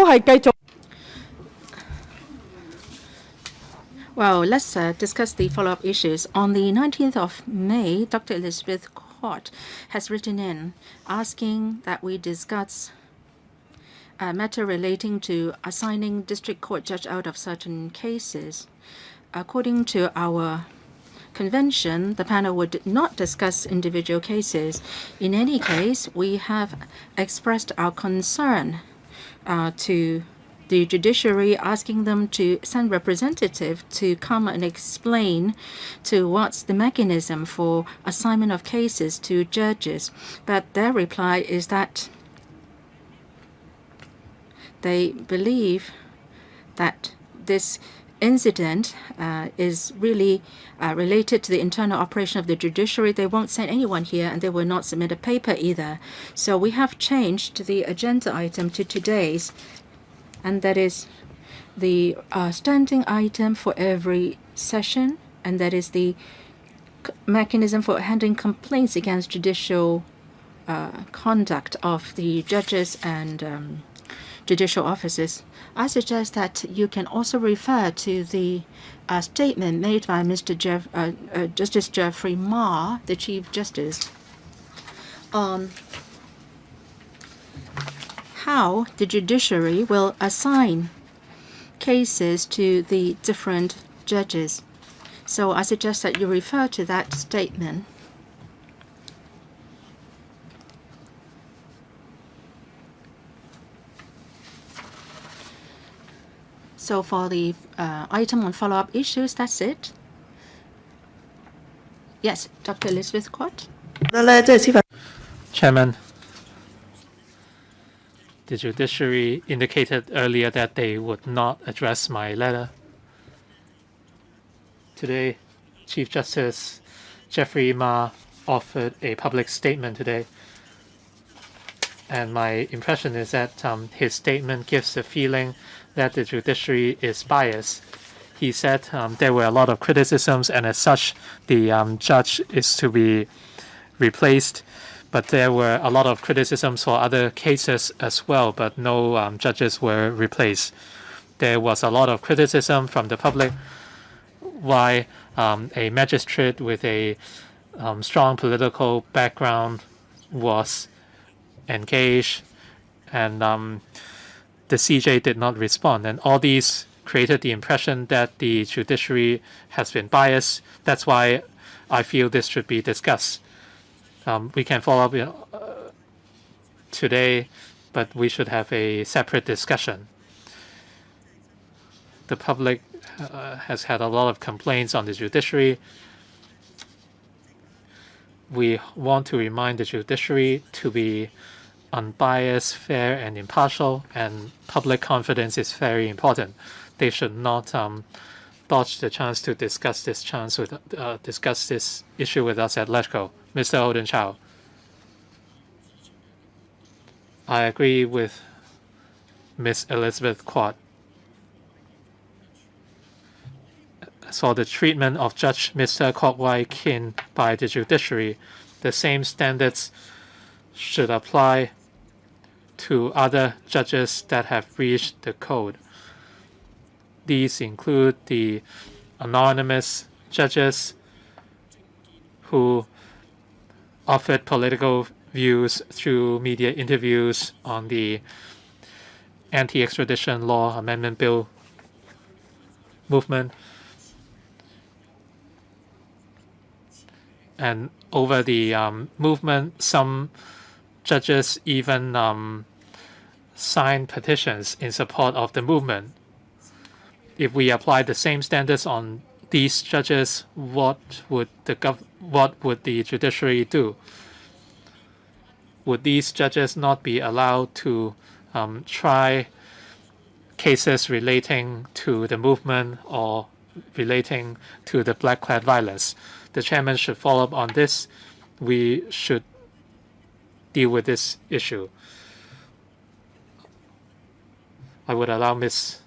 係繼續。Well, let's discuss the follow-up issues. On the 19th of May, Dr. Elizabeth QUAT has written in asking that we discuss a matter relating to assigning district court judge out of certain cases. According to our convention, the panel would not discuss individual cases. In any case, we have expressed our concern to the judiciary, asking them to send representative to come and explain to what's the mechanism for assignment of cases to judges. But their reply is that they believe that this incident is really related to the internal operation of the judiciary. They won't send anyone here, and they will not submit a paper either. So we have changed the agenda item to today's, and that is the standing item for every session, and that is the mechanism for handling complaints against judicial conduct of the judges and judicial officers. I suggest that you can also refer to the statement made by Justice Geoffrey Ma, the Chief Justice, on how the judiciary will assign cases to the different judges. So I suggest that you refer to that statement. So for the item on follow-up issues, that's it. Yes, Dr. Elizabeth QUAT. Chairman, the judiciary indicated earlier that they would not address my letter. Today, Chief Justice Geoffrey Ma offered a public statement today. And my impression is that his statement gives the feeling that the judiciary is biased. He said there were a lot of criticisms, and as such, the judge is to be replaced. But there were a lot of criticisms for other cases as well, but no judges were replaced. There was a lot of criticism from the public why a magistrate with a strong political background was engaged, and the CJ did not respond. And all these created the impression that the judiciary has been biased. That's why I feel this should be discussed. We can follow up today, but we should have a separate discussion. The public has had a lot of complaints on the judiciary. We want to remind the judiciary to be unbiased, fair, and impartial, and public confidence is very important. They should not dodge the chance to discuss this issue with us at LegCo. Mr. Holden Chow. I agree with Ms. Elizabeth QUAT. As for the treatment of Judge Mr. Kok Wai Kin by the judiciary, the same standards should apply to other judges that have breached the code. These include the anonymous judges who offered political views through media interviews on the anti-extradition law amendment bill movement. And over the movement, some judges even signed petitions in support of the movement. If we apply the same standards on these judges, what would the judiciary do? Would these judges not be allowed to try cases relating to the movement or relating to the black-clad violence? The chairman should follow up on this. We should deal with this issue. I would allow Ms.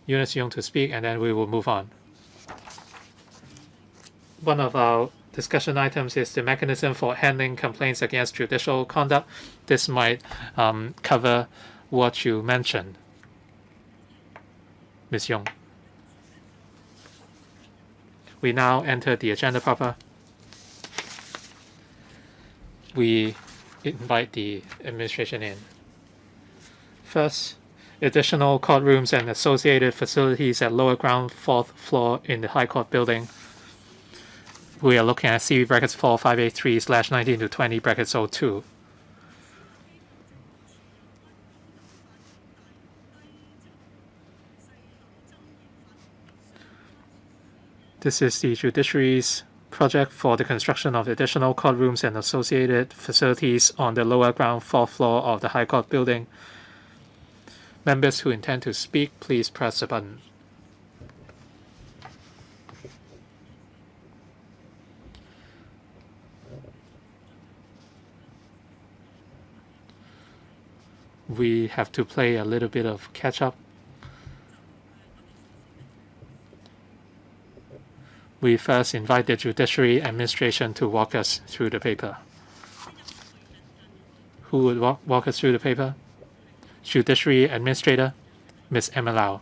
Eunice Yung to speak, and then we will move on. One of our discussion items is the mechanism for handling complaints against judicial conduct. This might cover what you mentioned. Ms. Yong. We now enter the agenda proper. We invite the administration in. First, additional courtrooms and associated facilities at lower ground, fourth floor in the High Court building. We are looking at CV brackets 4583/19 to 20 brackets 02. This is the Judiciary's project for the construction of additional courtrooms and associated facilities on the lower ground, fourth floor of the High Court building. Members who intend to speak, please press the button. We have to play a little bit of catch up. We first invite the Judiciary Administration to walk us through the paper. Who would walk us through the paper? Judiciary Administrator, Ms. Emma Lau.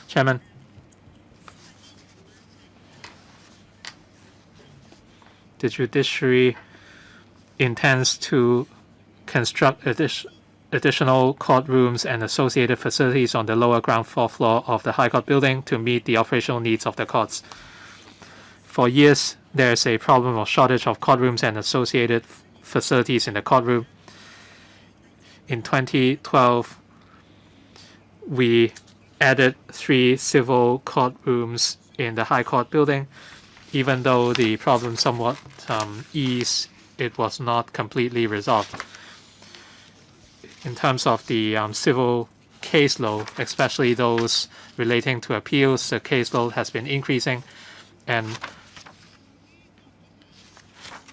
Chairman. The Judiciary intends to construct additional courtrooms and associated facilities on the lower ground, fourth floor of the High Court building to meet the operational needs of the courts. For years, there is a problem of shortage of courtrooms and associated facilities in the courtroom. In 2012, we added 3 civil courtrooms in the High Court building. Even though the problem somewhat eased, it was not completely resolved. In terms of the civil caseload, especially those relating to appeals, the caseload has been increasing, and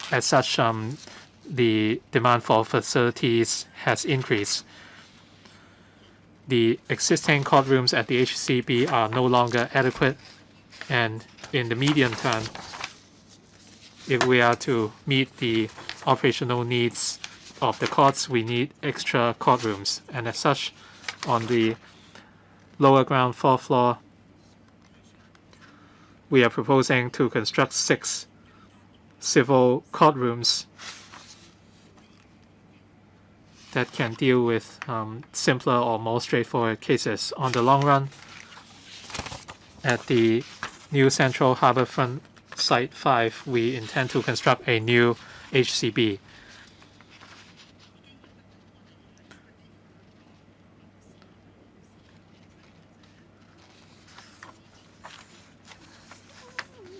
as such, the demand for facilities has increased. The existing courtrooms at the HCB are no longer adequate, and in the medium term, if we are to meet the operational needs of the courts, we need extra courtrooms. And as such, on the lower ground, fourth floor, we are proposing to construct 6 civil courtrooms that can deal with simpler or more straightforward cases. On the long run, at the new Central Harbourfront Site 5, we intend to construct a new HCB.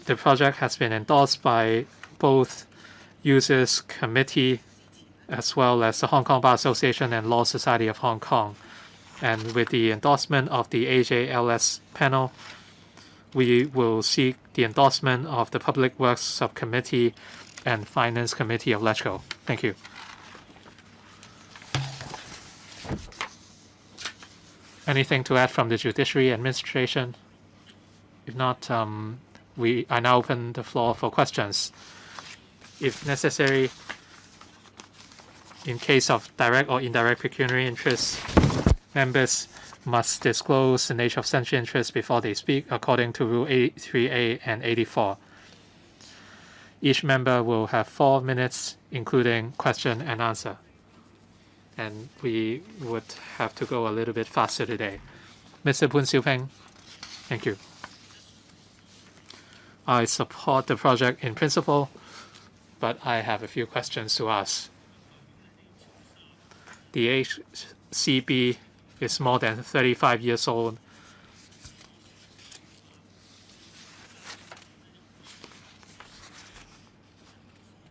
The project has been endorsed by both Users Committee as well as the Hong Kong Bar Association and Law Society of Hong Kong. And with the endorsement of the AJLS panel, we will seek the endorsement of the Public Works Subcommittee and Finance Committee of LegCo. Thank you. Anything to add from the Judiciary Administration? If not, I now open the floor for questions. If necessary, in case of direct or indirect pecuniary interests, members must disclose the nature of such interest before they speak according to Rule 83A and 84. Each member will have 4 minutes, including question and answer. And we would have to go a little bit faster today. Mr. Poon Siu Peng, thank you. I support the project in principle, but I have a few questions to ask. The HCB is more than 35 years old.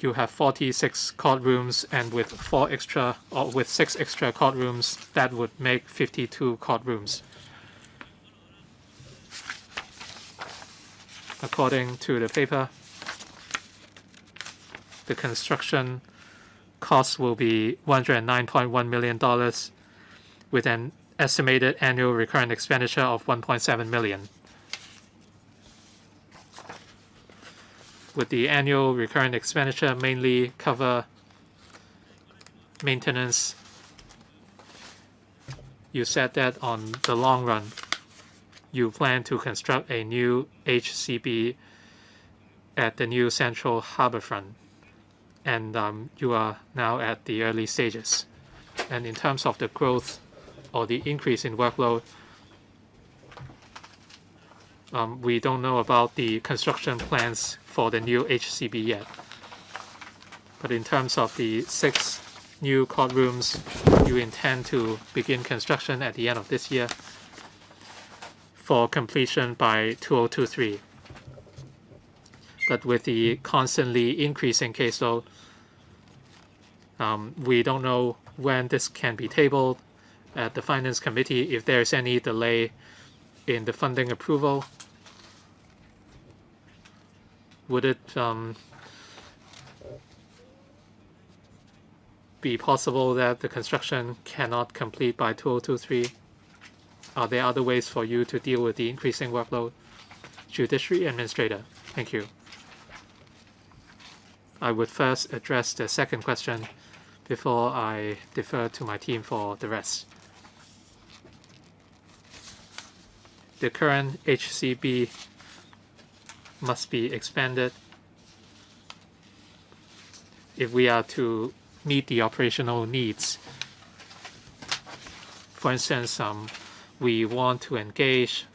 You have 46 courtrooms, and with 6 extra courtrooms, that would make 52 courtrooms. According to the paper, the construction cost will be $109.1 million with an estimated annual recurrent expenditure of $1.7 million. Would the annual recurrent expenditure mainly cover maintenance you said that on the long run, you plan to construct a new HCB at the new Central Harbourfront, and you are now at the early stages. And in terms of the growth or the increase in workload, we don't know about the construction plans for the new HCB yet. But in terms of the 6 new courtrooms, you intend to begin construction at the end of this year for completion by 2023. But with the constantly increasing caseload, we don't know when this can be tabled at the Finance Committee, if there's any delay in the funding approval. Would it be possible that the construction cannot complete by 2023? Are there other ways for you to deal with the increasing workload? Judiciary Administrator, thank you. I would first address the second question before I defer to my team for the rest. The current HCB must be expanded if we are to meet the operational needs. For instance, we want to engage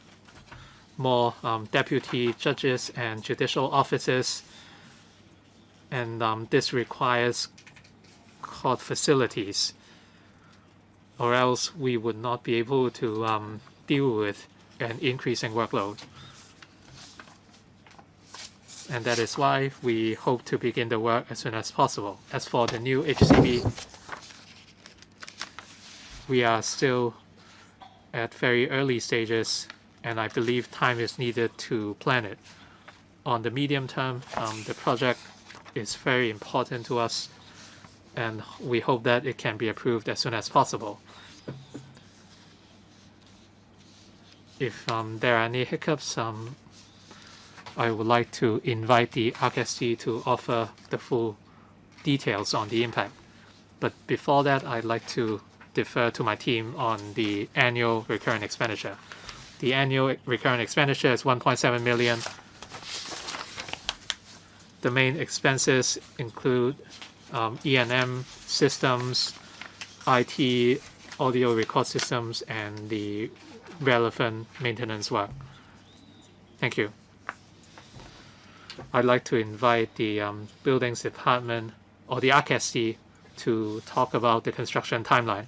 more deputy judges and judicial officers, and this requires court facilities, or else we would not be able to deal with an increasing workload. And that is why we hope to begin the work as soon as possible. As for the new HCB, we are still at very early stages, and I believe time is needed to plan it. On the medium term, the project is very important to us, and we hope that it can be approved as soon as possible. If there are any hiccups, I would like to invite the RKST to offer the full details on the impact. But before that, I'd like to defer to my team on the annual recurrent expenditure. The annual recurrent expenditure is 1.7 million. The main expenses include E&M systems, IT, audio record systems, and the relevant maintenance work. Thank you. I'd like to invite the Buildings Department or the RKST to talk about the construction timeline.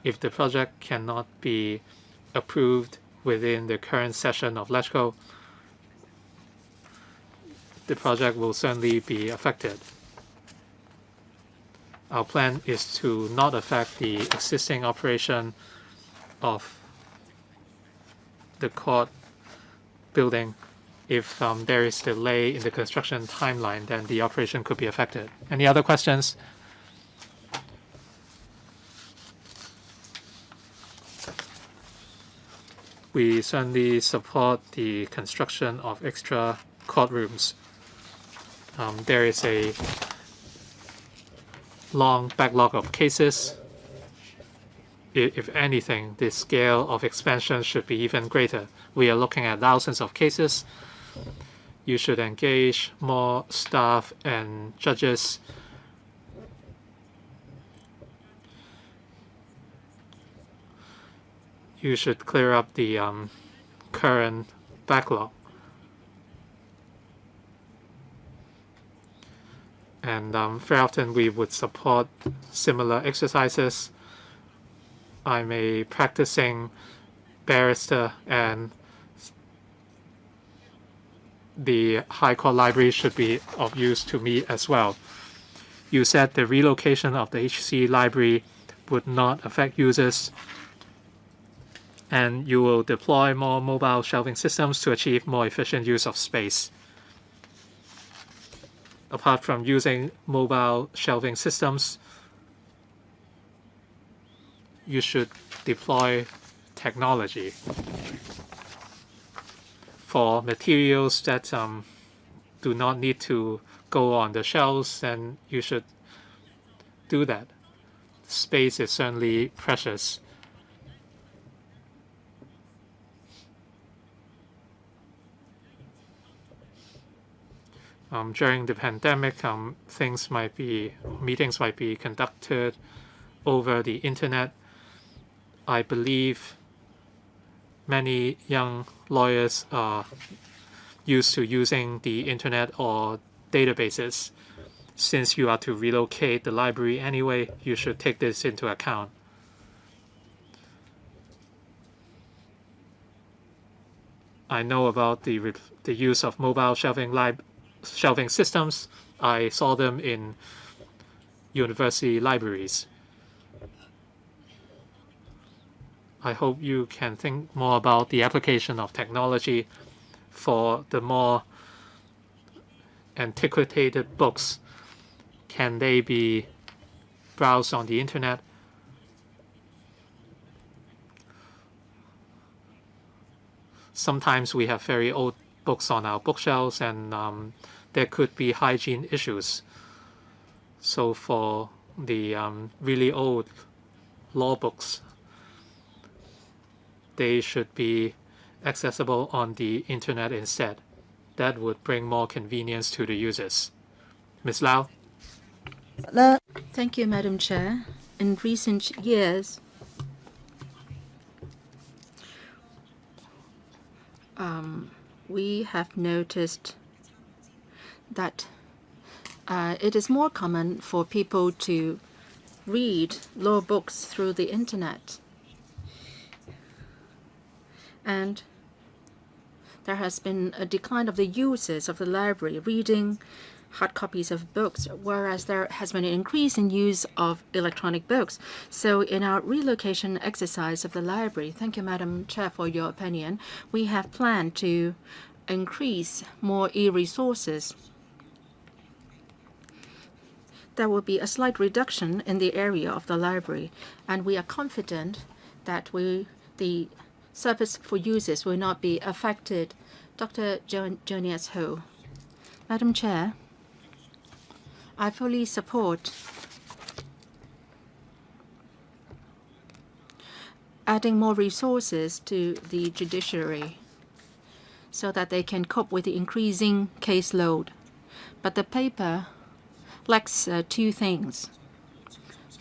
If the project cannot be approved within the current session of LegCo, the project will certainly be affected. Our plan is to not affect the existing operation of the court building. If there is delay in the construction timeline, then the operation could be affected. Any other questions? We certainly support the construction of extra courtrooms. There is a long backlog of cases. If anything, the scale of expansion should be even greater. We are looking at thousands of cases. You should engage more staff and judges. You should clear up the current backlog. And very often we would support similar exercises. I'm a practicing barrister, and the High Court Library should be of use to me as well. You said the relocation of the HC Library would not affect users, and you will deploy more mobile shelving systems to achieve more efficient use of space. Apart from using mobile shelving systems, you should deploy technology for materials that do not need to go on the shelves, then you should do that. Space is certainly precious. During the pandemic, meetings might be conducted over the internet. I believe many young lawyers are used to using the internet or databases. Since you are to relocate the library anyway, you should take this into account. I know about the use of mobile shelving systems. I saw them in university libraries. I hope you can think more about the application of technology for the more antiquated books. Can they be browsed on the internet? Sometimes we have very old books on our bookshelves, and there could be hygiene issues. So for the really old law books, they should be accessible on the internet instead. That would bring more convenience to the users. Ms. Lau? Thank you, Madam Chair. In recent years, we have noticed that it is more common for people to read law books through the internet. And there has been a decline of the uses of the library reading hard copies of books, whereas there has been an increase in use of electronic books. So in our relocation exercise of the library, thank you, Madam Chair, for your opinion, we have planned to increase more e-resources. There will be a slight reduction in the area of the library, and we are confident that the service for users will not be affected. Dr. Jonias Ho. Madam Chair, I fully support adding more resources to the judiciary so that they can cope with the increasing caseload. But the paper lacks two things.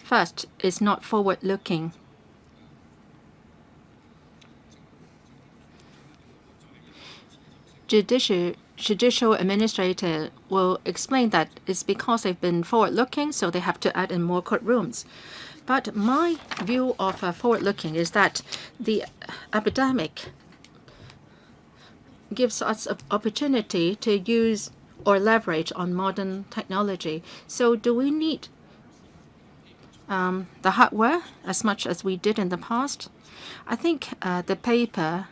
First, it's not forward-looking. Judicial administrator will explain that it's because they've been forward-looking, so they have to add in more courtrooms. But my view of forward-looking is that the epidemic gives us an opportunity to use or leverage on modern technology. So do we need the hardware as much as we did in the past? I think the paper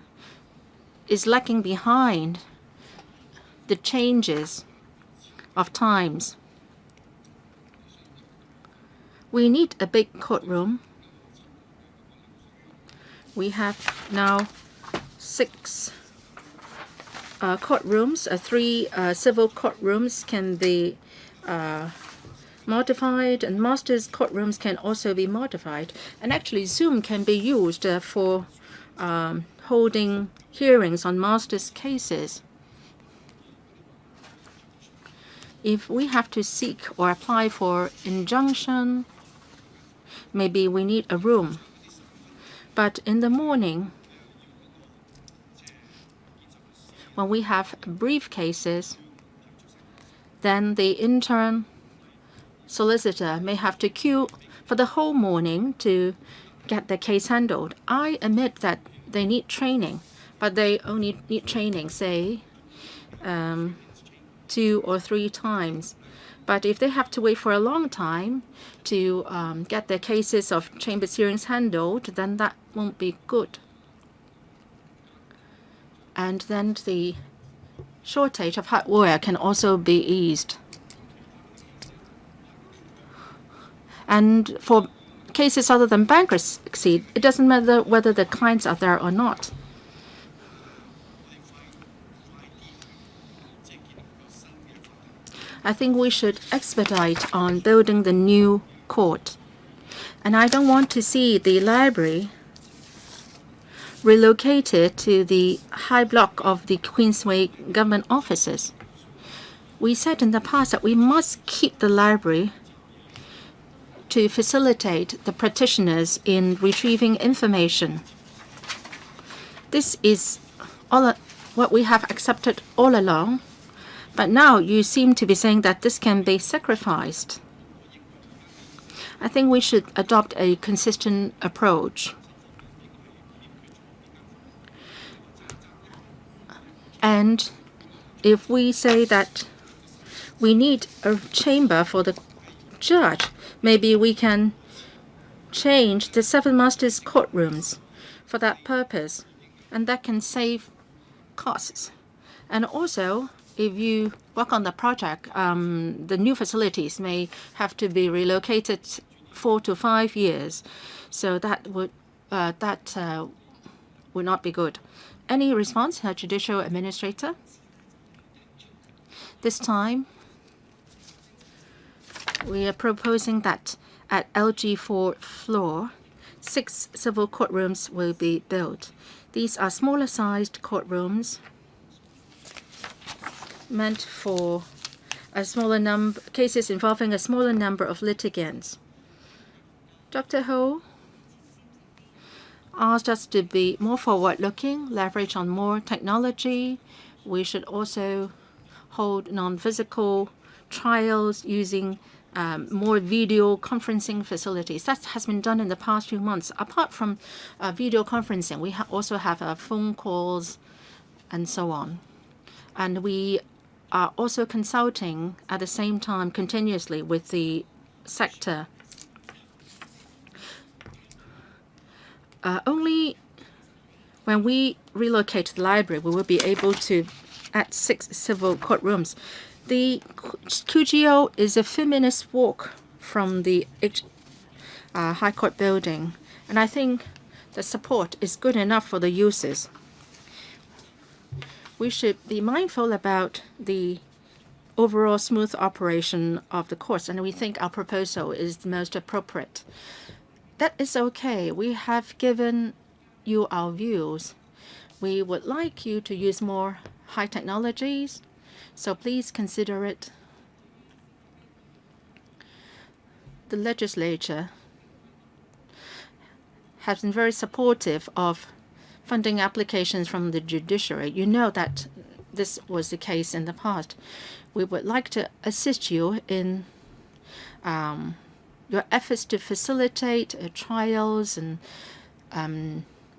is lagging behind the changes of times. We need a big courtroom. We have now 6 courtrooms. 3 civil courtrooms can be modified, and master's courtrooms can also be modified. And actually, Zoom can be used for holding hearings on master's cases. If we have to seek or apply for injunction, maybe we need a room. But in the morning, when we have brief cases, then the intern solicitor may have to queue for the whole morning to get the case handled. I admit that they need training, but they only need training, say, 2 or 3 times. But if they have to wait for a long time to get their cases of chambers hearings handled, then that won't be good. And then the shortage of hardware can also be eased. And for cases other than bankruptcy, it doesn't matter whether the clients are there or not. I think we should expedite on building the new court. And I don't want to see the library relocated to the high block of the Queensway government offices. We said in the past that we must keep the library to facilitate the practitioners in retrieving information. This is what we have accepted all along, but now you seem to be saying that this can be sacrificed. I think we should adopt a consistent approach. And if we say that we need a chamber for the judge, maybe we can change the Seven Masters courtrooms for that purpose, and that can save costs. And also, if you work on the project, the new facilities may have to be relocated 4 to 5 years, so that would not be good. Any response, Judicial Administrator? This time, we are proposing that at LG4 floor, 6 civil courtrooms will be built. These are smaller sized courtrooms meant for a smaller number cases involving a smaller number of litigants. Dr. Ho asked us to be more forward-looking, leverage on more technology. We should also hold non-physical trials using more video conferencing facilities. That has been done in the past few months. Apart from video conferencing, we also have phone calls and so on. And we are also consulting at the same time continuously with the sector. Only when we relocate the library, we will be able to add 6 civil courtrooms. The QGO is a few minutes walk from the High Court building, and I think the support is good enough for the users. We should be mindful about the overall smooth operation of the courts, and we think our proposal is the most appropriate. That is okay. We have given you our views. We would like you to use more high technologies, so please consider it. The legislature has been very supportive of funding applications from the judiciary. You know that this was the case in the past. We would like to assist you in your efforts to facilitate trials and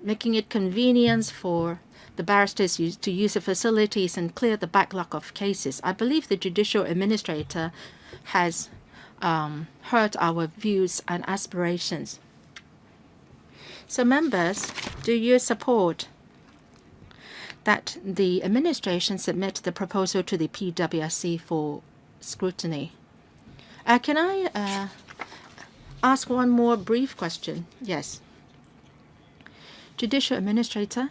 making it convenient for the barristers to use the facilities and clear the backlog of cases. I believe the Judicial Administrator has heard our views and aspirations. So members, do you support that the administration submit the proposal to the PWSC for scrutiny? Can I ask one more brief question? Yes. Judicial Administrator?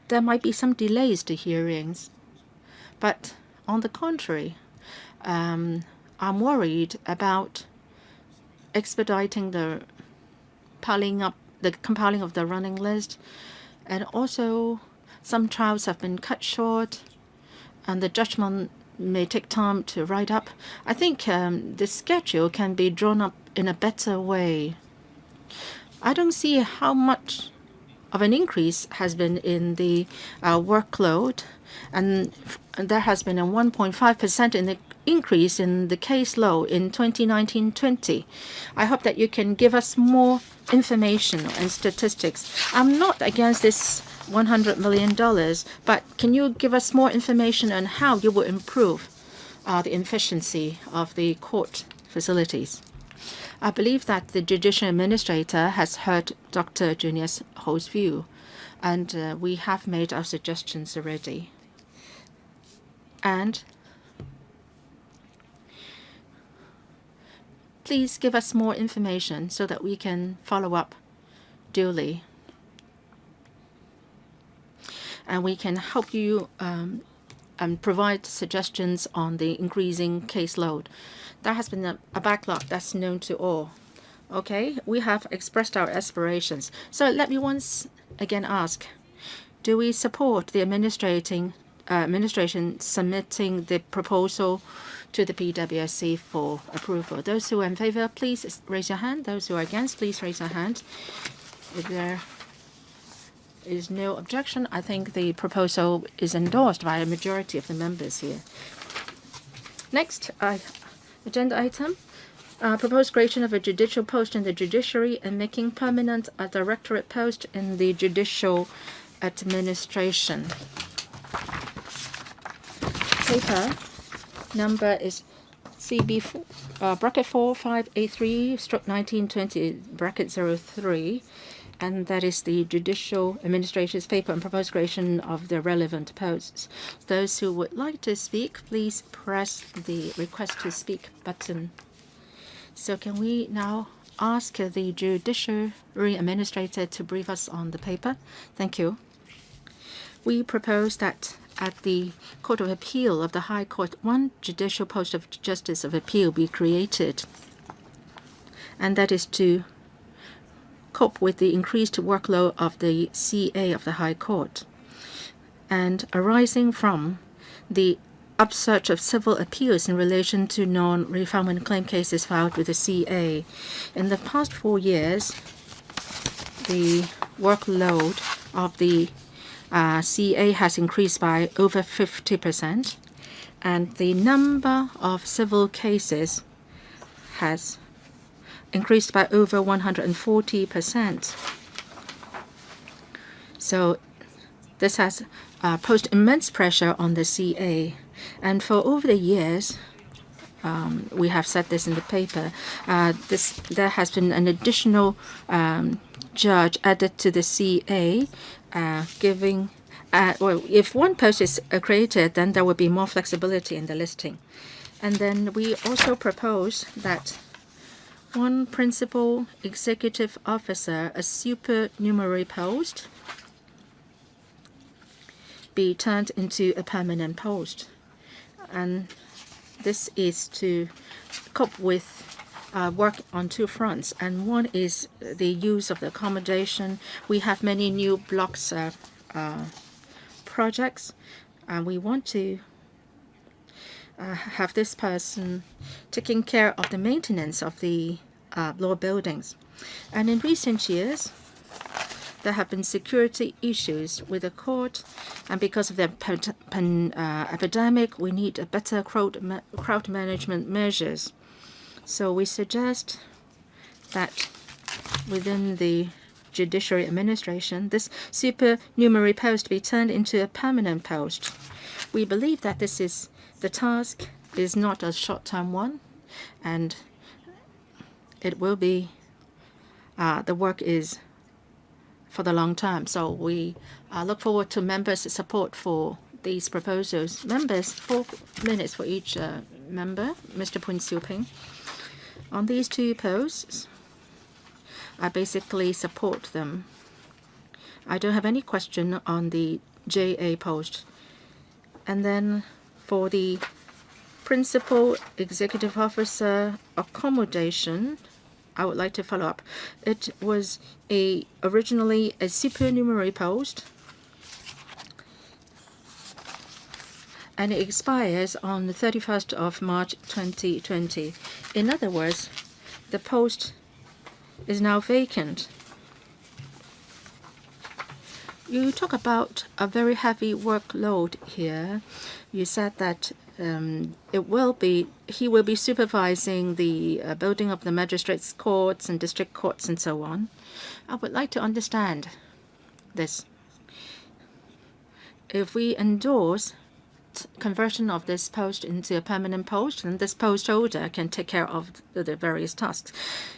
There might be some delays to hearings, but on the contrary, I'm worried about expediting the compiling of the running list, and also some trials have been cut short, and the judgment may take time to write up. I think the schedule can be drawn up in a better way. I don't see how much of an increase has been in the workload, and there has been a 1.5% in the increase in the caseload in 2019-20. I hope that you can give us more information and statistics. I'm not against this $100 million, but can you give us more information on how you will improve the efficiency of the court facilities? I believe that the Judicial Administrator has heard Dr. Junius Ho's view, and we have made our suggestions already. And please give us more information so that we can follow up duly. And we can help you and provide suggestions on the increasing caseload. There has been a backlog that's known to all. Okay, we have expressed our aspirations. So let me once again ask, do we support the administration submitting the proposal to the PWSC for approval? Those who are in favor, please raise your hand. Those who are against, please raise your hand. If there is no objection, I think the proposal is endorsed by a majority of the members here. Next, agenda item, proposed creation of a judicial post in the judiciary and making permanent a directorate post in the judicial administration. Paper number is CB bracket 4583/1920 bracket 03. And that is the judicial administrator's paper on proposed creation of the relevant posts. Those who would like to speak, please press the request to speak button. So can we now ask the judiciary administrator to brief us on the paper? Thank you. We propose that at the Court of Appeal of the High Court, one judicial post of Justice of Appeal be created. And that is to cope with the increased workload of the CA of the High Court, and arising from the upsurge of civil appeals in relation to non-refoulement claim cases filed with the CA. In the past 4 years, the workload of the CA has increased by over 50%, and the number of civil cases has increased by over 140%. So this has posed immense pressure on the CA. And for over the years, we have said this in the paper, there has been an additional judge added to the CA, giving, well, if one post is created, then there will be more flexibility in the listing. And then we also propose that one principal executive officer, a supernumerary post, be turned into a permanent post. And this is to cope with work on 2 fronts. And one is the use of the accommodation. We have many new blocks projects, and we want to have this person taking care of the maintenance of the law buildings. And in recent years, there have been security issues with the court, and because of the epidemic, we need a better crowd management measures. So we suggest that within the judiciary administration, this supernumerary post be turned into a permanent post. We believe that the task is not a short-term one, and it will be, the work is for the long term. So we look forward to members' support for these proposals. Members, 4 minutes for each member. Mr. Poon Siu Ping. On these 2 posts, I basically support them. I don't have any question on the JA post. And then for the principal executive officer accommodation, I would like to follow up. It was originally a supernumerary post, and it expires on the 31st of March 2020. In other words, the post is now vacant. You talk about a very heavy workload here. You said that he will be supervising the building of the magistrates' courts and district courts and so on. I would like to understand this. If we endorse conversion of this post into a permanent post, then this post holder can take care of the various tasks.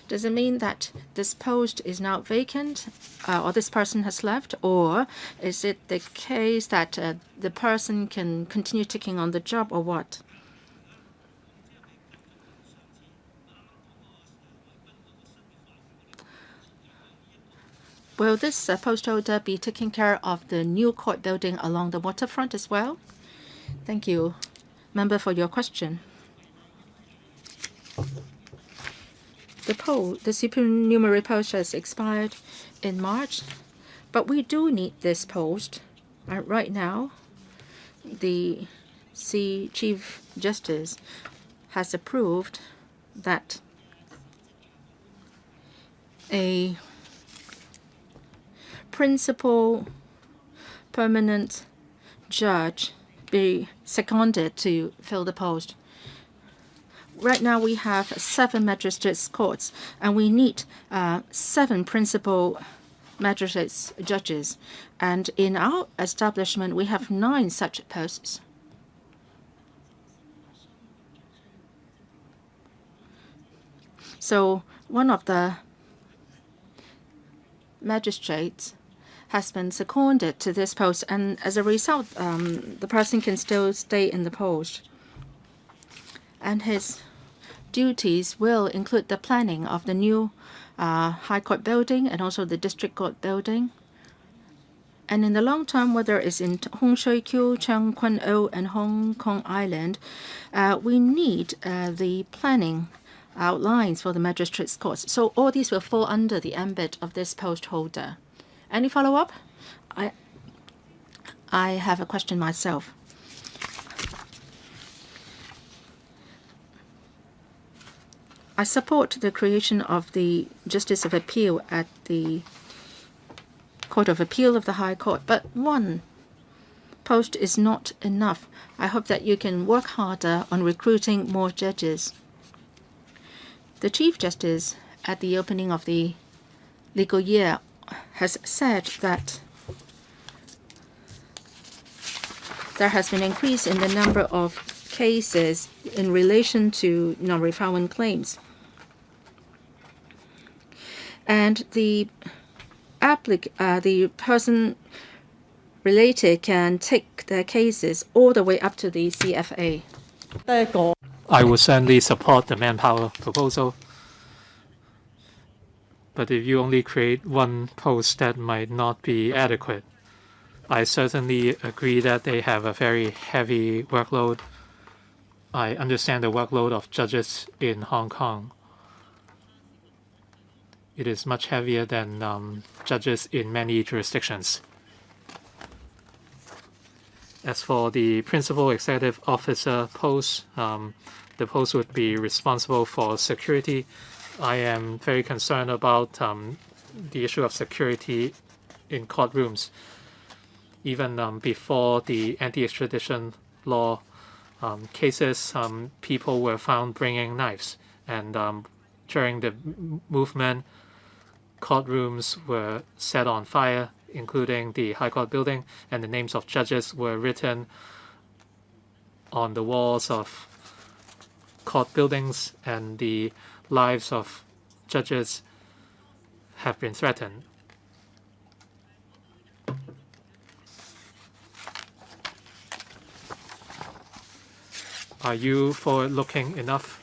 Does it mean that this post is now vacant, or this person has left, or is it the case that the person can continue taking on the job, or what? Will this post holder be taking care of the new court building along the waterfront as well? Thank you, member, for your question. The supernumerary post has expired in March, but we do need this post. Right now, the Chief Justice has approved that a principal permanent judge be seconded to fill the post. Right now we have 7 magistrates courts, and we need 7 principal magistrates judges. And in our establishment, we have 9 such posts. So one of the magistrates has been seconded to this post, and as a result, the person can still stay in the post. And his duties will include the planning of the new High Court building and also the District Court building. And in the long term, whether it's in Hong Shui Kiu, Cheung Kwan O, and Hong Kong Island, we need the planning outlines for the magistrates' courts. So all these will fall under the ambit of this post holder. Any follow-up? I have a question myself. I support the creation of the Justice of Appeal at the Court of Appeal of the High Court, but one post is not enough. I hope that you can work harder on recruiting more judges. The Chief Justice, at the opening of the legal year, has said that there has been an increase in the number of cases in relation to non-refoulement claims. And the person related can take their cases all the way up to the CFA. I would certainly support the manpower proposal. But if you only create one post, that might not be adequate. I certainly agree that they have a very heavy workload. I understand the workload of judges in Hong Kong. It is much heavier than judges in many jurisdictions. As for the principal executive officer post, the post would be responsible for security. I am very concerned about the issue of security in courtrooms. Even before the anti-extradition law cases, people were found bringing knives. And during the movement, courtrooms were set on fire, including the High Court building, and the names of judges were written on the walls of court buildings, and the lives of judges have been threatened. Are you forward-looking enough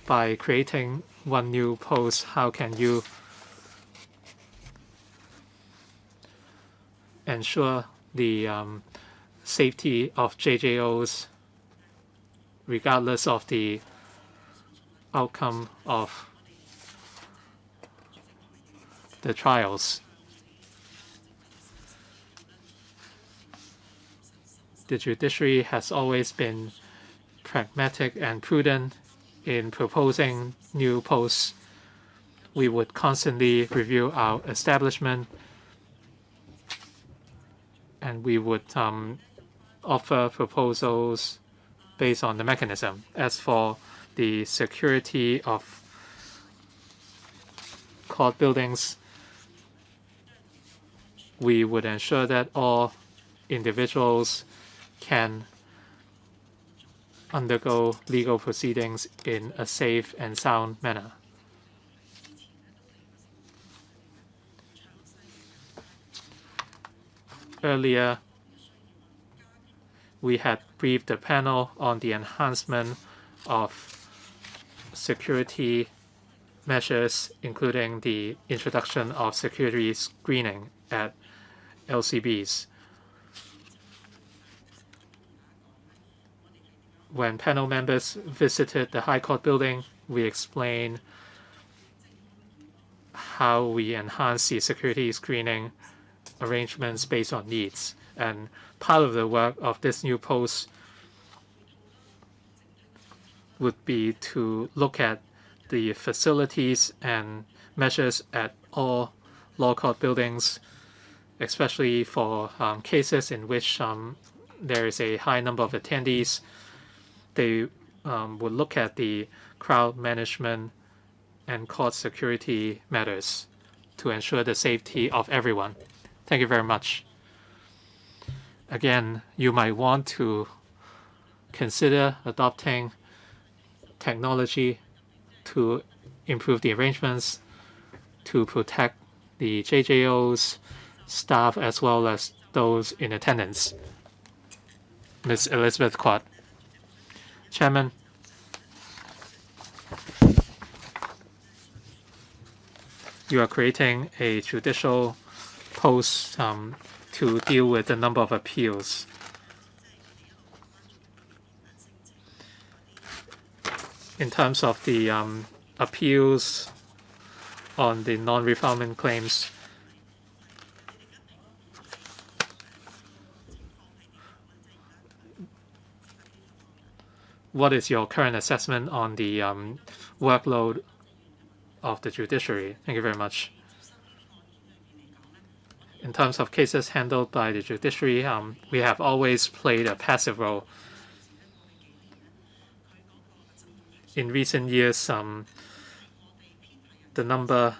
by creating one new post? How can you ensure the safety of JJOs regardless of the outcome of the trials? The judiciary has always been pragmatic and prudent in proposing new posts. We would constantly review our establishment, and we would offer proposals based on the mechanism. As for the security of court buildings, we would ensure that all individuals can undergo legal proceedings in a safe and sound manner. Earlier, we had briefed the panel on the enhancement of security measures, including the introduction of security screening at LCBs. When panel members visited the High Court building, we explained how we enhance the security screening arrangements based on needs. And part of the work of this new post would be to look at the facilities and measures at all law court buildings, especially for cases in which there is a high number of attendees. They would look at the crowd management and court security matters to ensure the safety of everyone. Thank you very much. Again, you might want to consider adopting technology to improve the arrangements, to protect the JJO's staff as well as those in attendance. Ms. Elizabeth QUAT. Chairman, you are creating a judicial post to deal with the number of appeals. In terms of the appeals on the non-refoulement claims, what is your current assessment on the workload of the judiciary? Thank you very much. In terms of cases handled by the judiciary, we have always played a passive role. In recent years, the number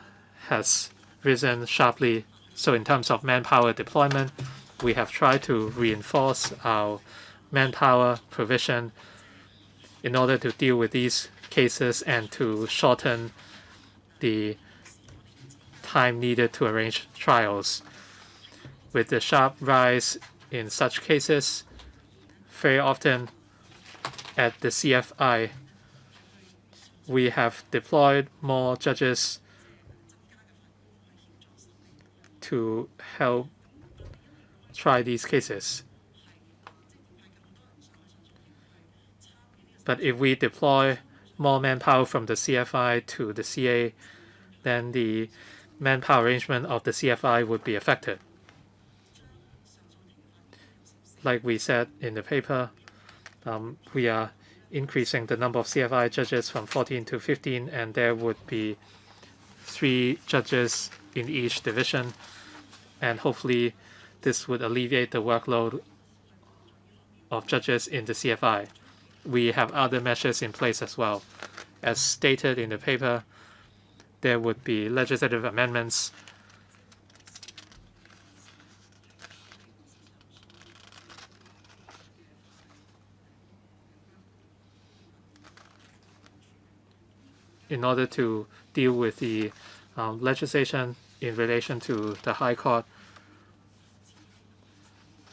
has risen sharply. So in terms of manpower deployment, we have tried to reinforce our manpower provision in order to deal with these cases and to shorten the time needed to arrange trials. With the sharp rise in such cases, very often at the CFI, we have deployed more judges to help try these cases. But if we deploy more manpower from the CFI to the CA, then the manpower arrangement of the CFI would be affected. Like we said in the paper, we are increasing the number of CFI judges from 14 to 15, and there would be 3 judges in each division. And hopefully this would alleviate the workload of judges in the CFI. We have other measures in place as well. As stated in the paper, there would be legislative amendments in order to deal with the legislation in relation to the High Court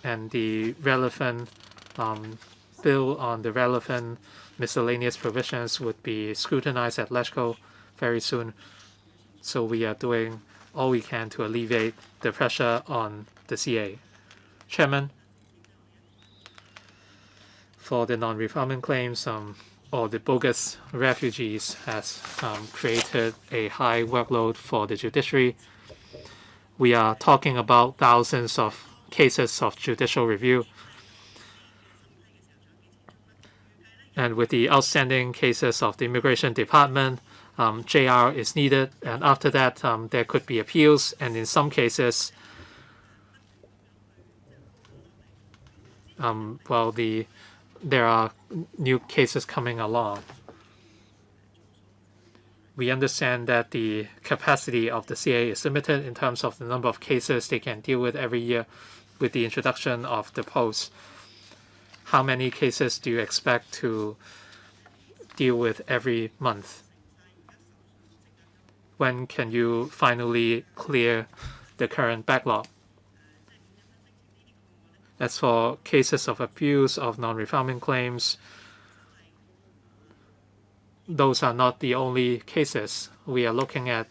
and the relevant bill on the relevant miscellaneous provisions would be scrutinized at LegCo very soon. So we are doing all we can to alleviate the pressure on the CA. Chairman, for the non-refoulement claims, or the bogus refugees has created a high workload for the judiciary. We are talking about thousands of cases of judicial review. And with the outstanding cases of the Immigration Department, JR is needed. And after that, there could be appeals. And in some cases, there are new cases coming along. We understand that the capacity of the CA is limited in terms of the number of cases they can deal with every year with the introduction of the post. How many cases do you expect to deal with every month? When can you finally clear the current backlog? As for cases of abuse of non-refoulement claims, those are not the only cases. We are looking at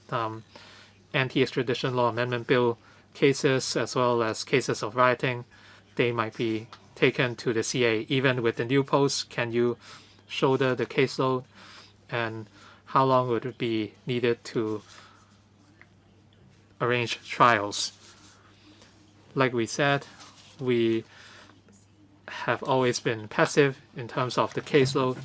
anti-extradition law amendment bill cases as well as cases of rioting. They might be taken to the CA. Even with the new post, can you shoulder the caseload, and how long would it be needed to arrange trials? Like we said, we have always been passive in terms of the caseload.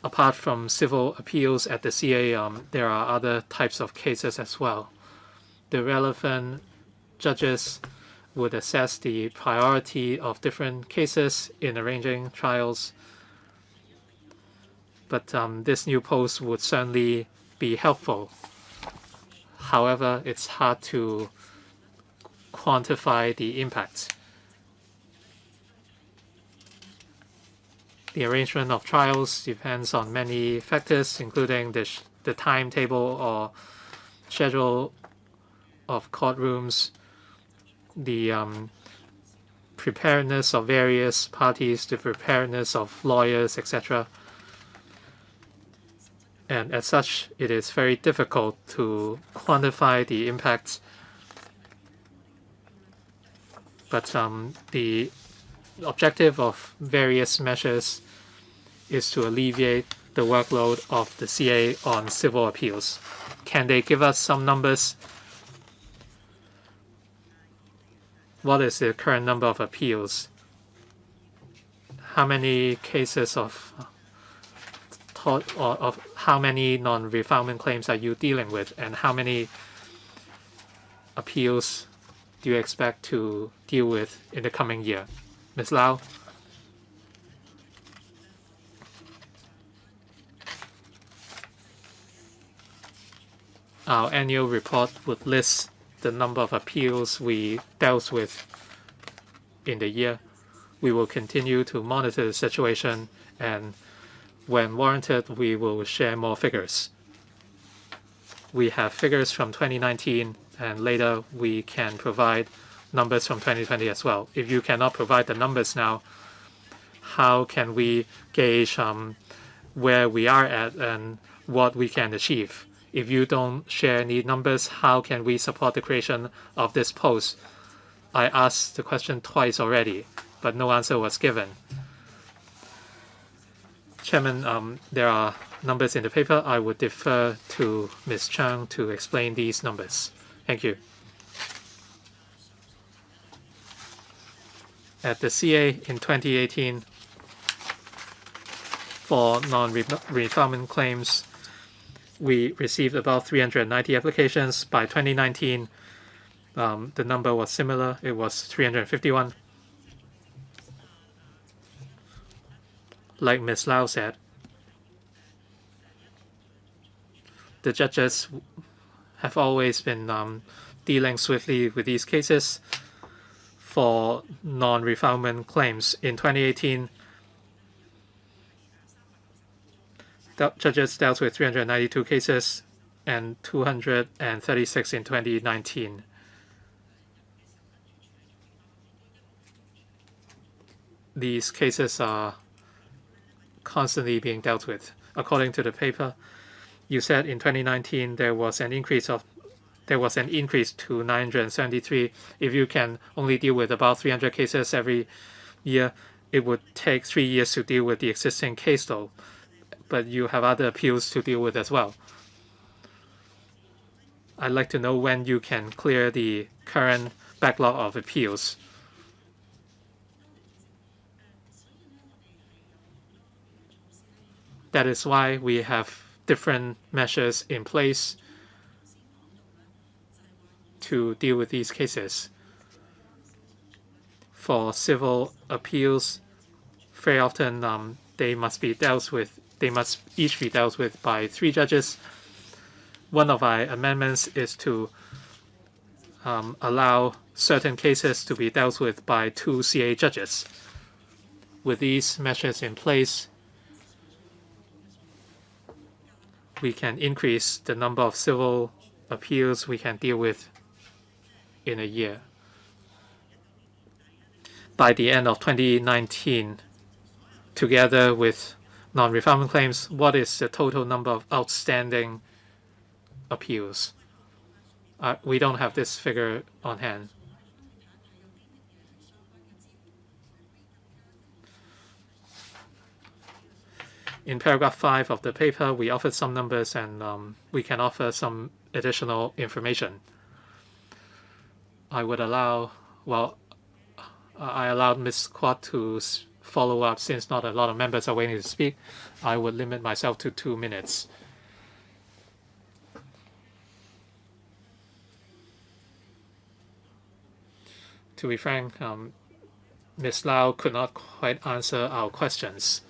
Apart from civil appeals at the CA, there are other types of cases as well. The relevant judges would assess the priority of different cases in arranging trials. But this new post would certainly be helpful. However, it's hard to quantify the impact. The arrangement of trials depends on many factors, including the timetable or schedule of courtrooms, the preparedness of various parties, the preparedness of lawyers, etc. And as such, it is very difficult to quantify the impact. But the objective of various measures is to alleviate the workload of the CA on civil appeals. Can they give us some numbers? What is the current number of appeals? How many cases of how many non-refoulement claims are you dealing with, and how many appeals do you expect to deal with in the coming year? Ms. Lau? Our annual report would list the number of appeals we dealt with in the year. We will continue to monitor the situation, and when warranted, we will share more figures. We have figures from 2019, and later we can provide numbers from 2020 as well. If you cannot provide the numbers now, how can we gauge where we are at and what we can achieve? If you don't share any numbers, how can we support the creation of this post? I asked the question twice already, but no answer was given. Chairman, there are numbers in the paper. I would defer to Ms. Chang to explain these numbers. Thank you. At the CA in 2018, for non-refoulement claims, we received about 390 applications. By 2019, the number was similar. It was 351. Like Ms. Lau said, the judges have always been dealing swiftly with these cases. For non-refoulement claims in 2018, the judges dealt with 392 cases and 236 in 2019. These cases are constantly being dealt with. According to the paper, you said in 2019 there was an increase to 973. If you can only deal with about 300 cases every year, it would take 3 years to deal with the existing caseload. But you have other appeals to deal with as well. I'd like to know when you can clear the current backlog of appeals. That is why we have different measures in place to deal with these cases. For civil appeals, very often they must each be dealt with by 3 judges. One of our amendments is to allow certain cases to be dealt with by 2 CA judges. With these measures in place, we can increase the number of civil appeals we can deal with in a year. By the end of 2019, together with non-refoulement claims, what is the total number of outstanding appeals? We don't have this figure on hand. In paragraph 5 of the paper, we offered some numbers, and we can offer some additional information. I allowed Ms. QUAT to follow up. Since not a lot of members are waiting to speak, I would limit myself to 2 minutes. To be frank, Ms. Lau could not quite answer our questions.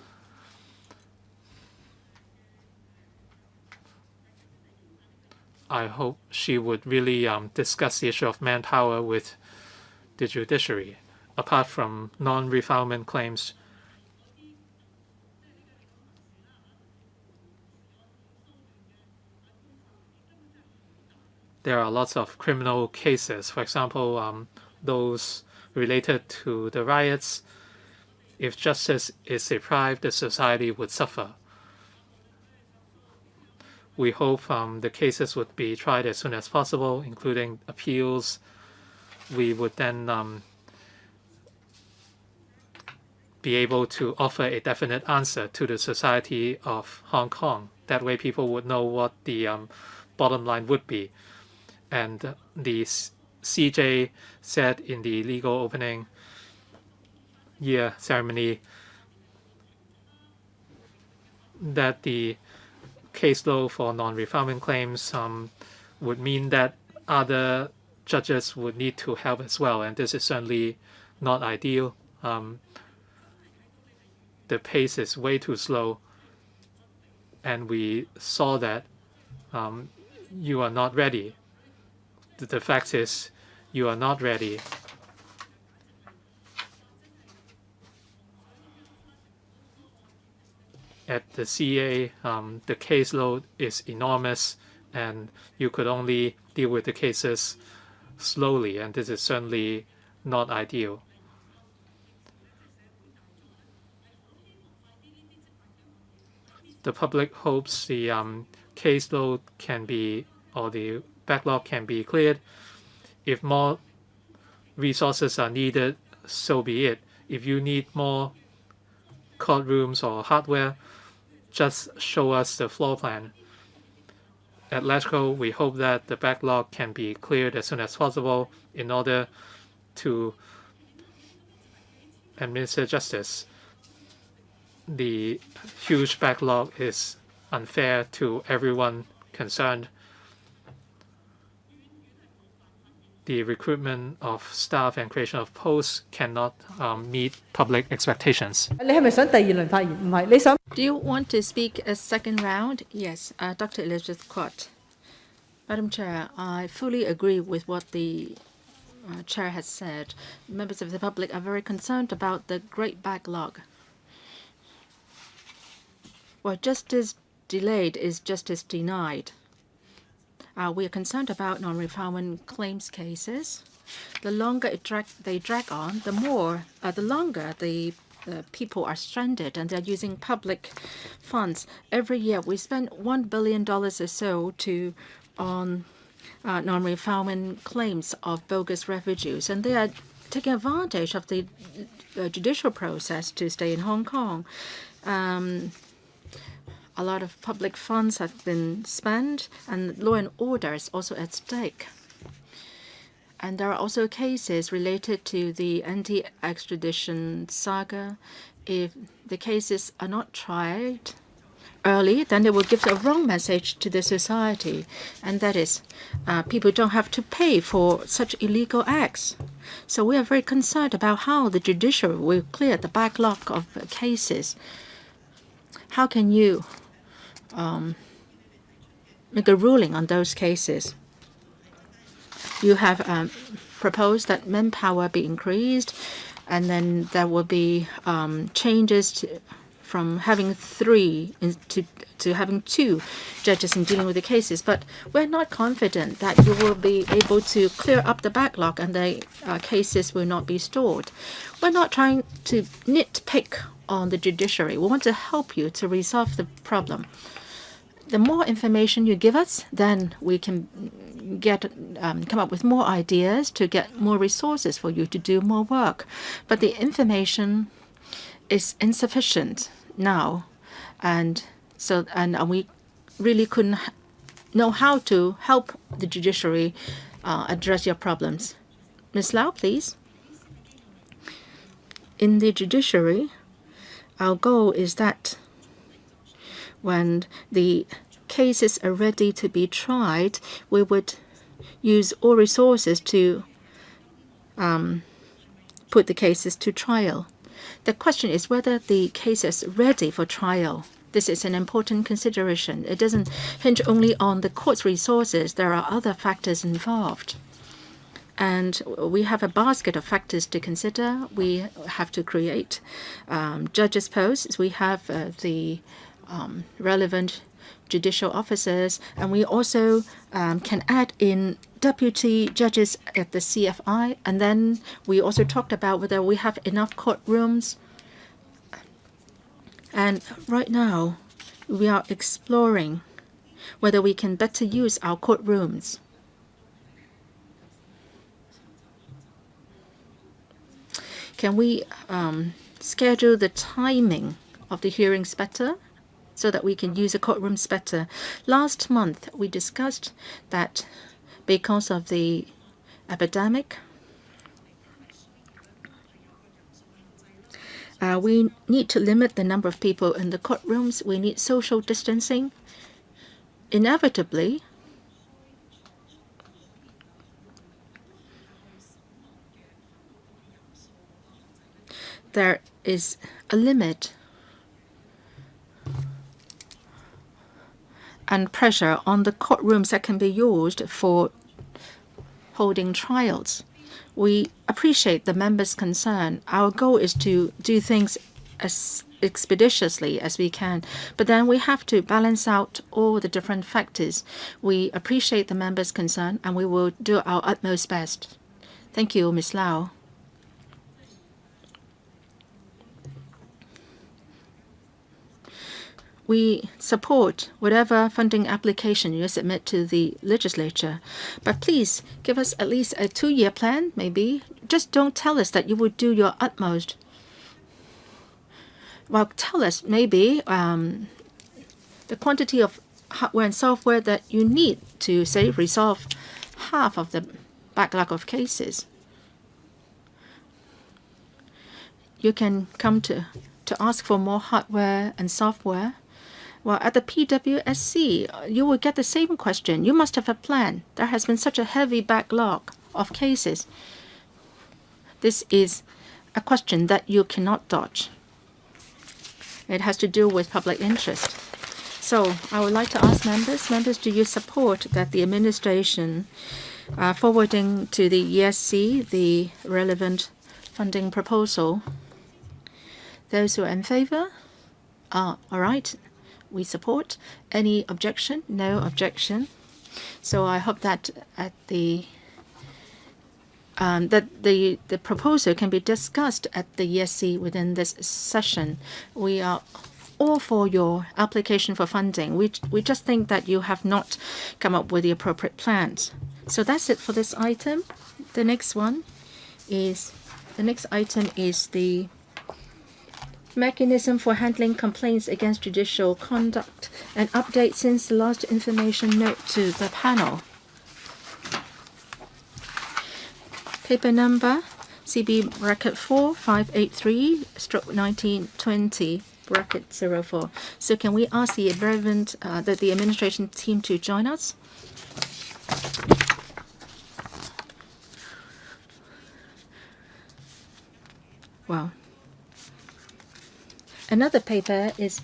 I hope she would really discuss the issue of manpower with the judiciary. Apart from non-refoulement claims, there are lots of criminal cases. For example, those related to the riots. If justice is deprived, the society would suffer. We hope the cases would be tried as soon as possible, including appeals. We would then be able to offer a definite answer to the society of Hong Kong. That way people would know what the bottom line would be. And the CJ said in the legal opening year ceremony that the caseload for non-refoulement claims would mean that other judges would need to help as well, and this is certainly not ideal. The pace is way too slow, and we saw that you are not ready. The fact is, you are not ready. At the CA, the caseload is enormous, and you could only deal with the cases slowly, and this is certainly not ideal. The public hopes the caseload can be, or the backlog can be cleared. If more resources are needed, so be it. If you need more courtrooms or hardware, just show us the floor plan. At LegCo, we hope that the backlog can be cleared as soon as possible in order to administer justice. The huge backlog is unfair to everyone concerned. The recruitment of staff and creation of posts cannot meet public expectations. Do you want to speak a second round? Yes, Dr. Elizabeth QUAT. Madam Chair, I fully agree with what the Chair has said. Members of the public are very concerned about the great backlog. Well, justice delayed is justice denied. We are concerned about non-refoulement claims cases. The longer they drag on, the longer the people are stranded, and they're using public funds. Every year, we spend $1 billion or so on non-refoulement claims of bogus refugees, and they are taking advantage of the judicial process to stay in Hong Kong. A lot of public funds have been spent, and law and order is also at stake. And there are also cases related to the anti-extradition saga. If the cases are not tried early, then they will give a wrong message to the society, and that is people don't have to pay for such illegal acts. So we are very concerned about how the judiciary will clear the backlog of cases. How can you make a ruling on those cases? You have proposed that manpower be increased, and then there will be changes from having 3 to having 2 judges in dealing with the cases. But we're not confident that you will be able to clear up the backlog and the cases will not be stored. We're not trying to nitpick on the judiciary. We want to help you to resolve the problem. The more information you give us, then we can come up with more ideas to get more resources for you to do more work. But the information is insufficient now, and we really couldn't know how to help the judiciary address your problems. Ms. Lau, please. In the judiciary, our goal is that when the cases are ready to be tried, we would use all resources to put the cases to trial. The question is whether the case is ready for trial. This is an important consideration. It doesn't hinge only on the court's resources. There are other factors involved. And we have a basket of factors to consider. We have to create judges' posts. We have the relevant judicial officers, and we also can add in deputy judges at the CFI. And then we also talked about whether we have enough courtrooms. And right now, we are exploring whether we can better use our courtrooms. Can we schedule the timing of the hearings better so that we can use the courtrooms better? Last month, we discussed that because of the epidemic, we need to limit the number of people in the courtrooms. We need social distancing. Inevitably, there is a limit and pressure on the courtrooms that can be used for holding trials. We appreciate the members' concern. Our goal is to do things as expeditiously as we can, but then we have to balance out all the different factors. We appreciate the members' concern, and we will do our utmost best. Thank you, Ms. Lau. We support whatever funding application you submit to the legislature, but please give us at least a 2-year plan, maybe. Just don't tell us that you will do your utmost. Well, tell us maybe the quantity of hardware and software that you need to, say, resolve half of the backlog of cases. You can come to ask for more hardware and software. Well, at the PWSC, you will get the same question. You must have a plan. There has been such a heavy backlog of cases. This is a question that you cannot dodge. It has to do with public interest. So I would like to ask members, do you support that the administration forwarding to the ESC the relevant funding proposal? Those who are in favor? All right. We support. Any objection? No objection. So I hope that at the proposal can be discussed at the ESC within this session. We are all for your application for funding. We just think that you have not come up with the appropriate plans. So that's it for this item. The next item is the mechanism for handling complaints against judicial conduct, an update since the last information note to the panel. Paper number CB bracket 4-583/1920 bracket 04. So can we ask the relevant the administration team to join us? Wow. Another paper is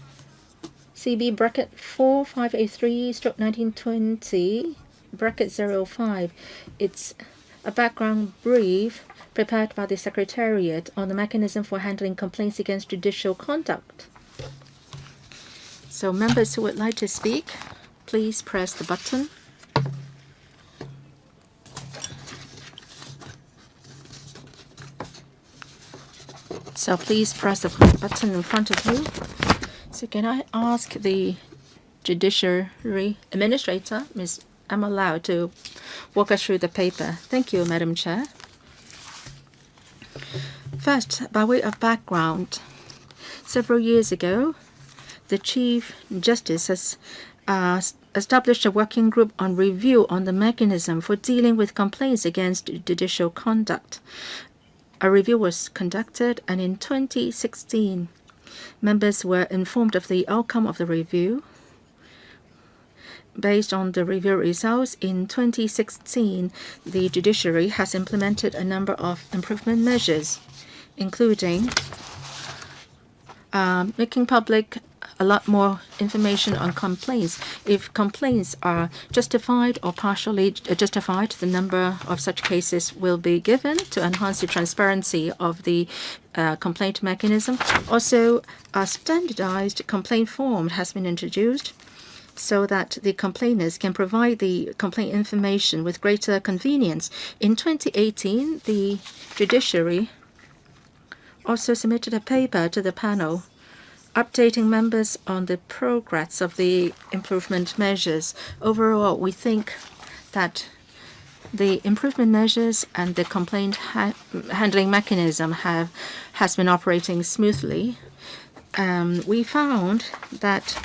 CB bracket 4-583/1920 bracket 05. It's a background brief prepared by the Secretariat on the mechanism for handling complaints against judicial conduct. So members who would like to speak, please press the button. So please press the button in front of you. So can I ask the Judiciary Administrator, Ms. Emma Lau, to walk us through the paper? Thank you, Madam Chair. First, by way of background, several years ago, the Chief Justice has established a working group on review on the mechanism for dealing with complaints against judicial conduct. A review was conducted, and in 2016, members were informed of the outcome of the review. Based on the review results, in 2016, the Judiciary has implemented a number of improvement measures, including making public a lot more information on complaints. If complaints are justified or partially justified, the number of such cases will be given to enhance the transparency of the complaint mechanism. Also, a standardized complaint form has been introduced so that the complainants can provide the complaint information with greater convenience. In 2018, the Judiciary also submitted a paper to the panel updating members on the progress of the improvement measures. Overall, we think that the improvement measures and the complaint handling mechanism has been operating smoothly. We found that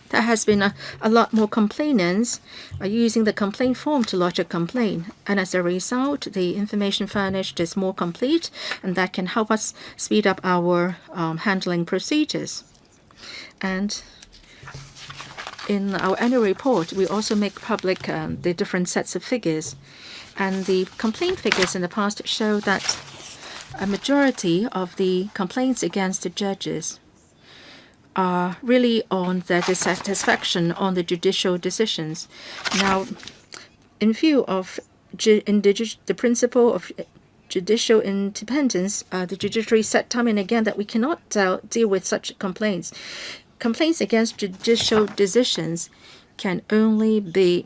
there has been a lot more complainants using the complaint form to lodge a complaint. And as a result, the information furnished is more complete, and that can help us speed up our handling procedures. And in our annual report, we also make public the different sets of figures. And the complaint figures in the past show that a majority of the complaints against the judges are really on their dissatisfaction on the judicial decisions. Now, in view of the principle of judicial independence, the Judiciary said time and again that we cannot deal with such complaints. Complaints against judicial decisions can only be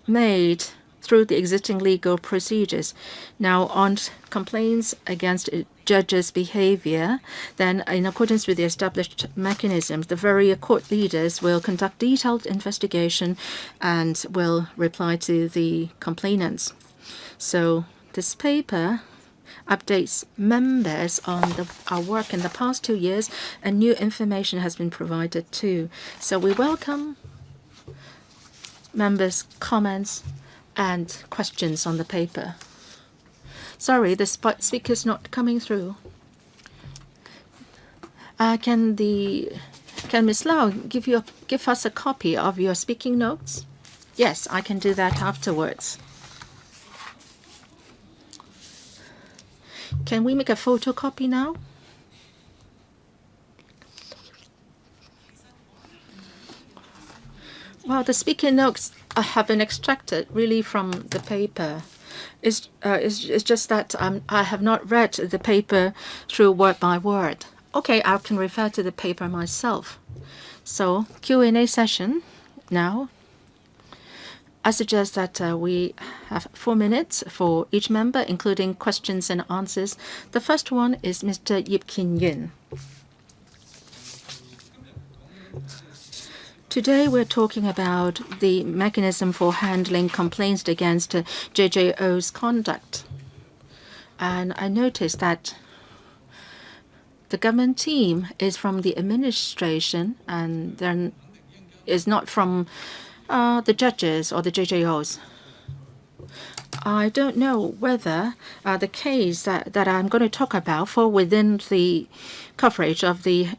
made through the existing legal procedures. Now, on complaints against judges' behavior, then in accordance with the established mechanisms, the various court leaders will conduct detailed investigation and will reply to the complainants. So this paper updates members on our work in the past 2 years, and new information has been provided too. So we welcome members' comments and questions on the paper. Sorry, the speaker's not coming through. Can Ms. Lau give us a copy of your speaking notes? Yes, I can do that afterwards. Can we make a photocopy now? Well, the speaking notes have been extracted really from the paper. It's just that I have not read the paper through word by word. Okay, I can refer to the paper myself. So Q&A session now. I suggest that we have 4 minutes for each member, including questions and answers. The first one is Mr. Yip Kin Yun. Today we're talking about the mechanism for handling complaints against JJO's conduct. And I noticed that the government team is from the administration and then is not from the judges or the JJOs. I don't know whether the case that I'm going to talk about fall within the coverage of the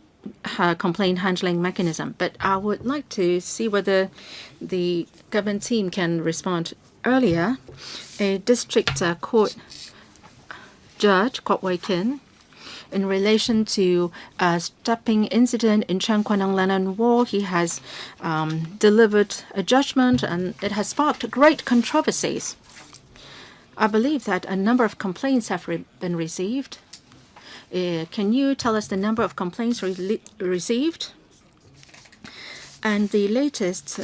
complaint handling mechanism, but I would like to see whether the government team can respond. Earlier, a district court judge, QUAT, in relation to a stabbing incident in Cheung Kwan Ang Lennon Wall, he has delivered a judgment, and it has sparked great controversies. I believe that a number of complaints have been received. Can you tell us the number of complaints received? And the latest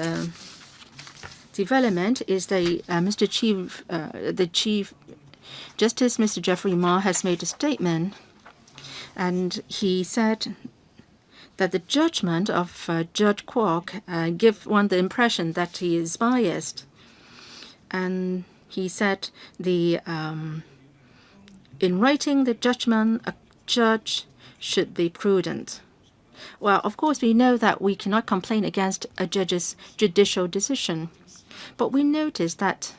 development is the Chief Justice Mr. Jeffrey Ma has made a statement, and he said that the judgment of Judge QUAT give one the impression that he is biased. And he said in writing the judgment, a judge should be prudent. Well, of course, we know that we cannot complain against a judge's judicial decision, but we notice that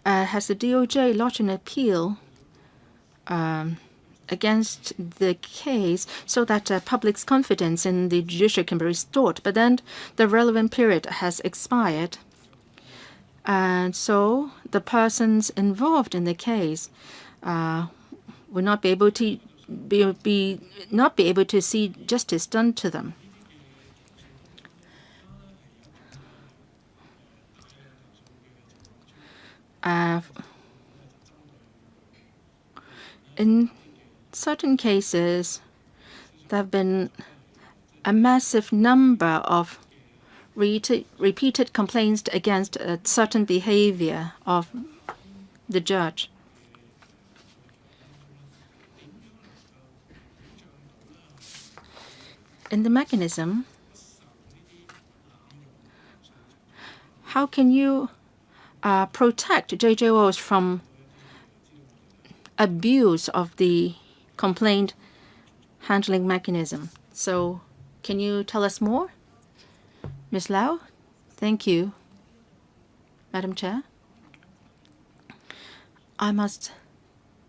has the DOJ lodged an appeal against the case so that public's confidence in the judiciary can be restored. But then the relevant period has expired. And so the persons involved in the case will not be able to not be able to see justice done to them. In certain cases, there have been a massive number of repeated complaints against a certain behavior of the judge. In the mechanism, how can you protect JJOs from abuse of the complaint handling mechanism? So can you tell us more? Ms. Lau? Thank you, Madam Chair. I must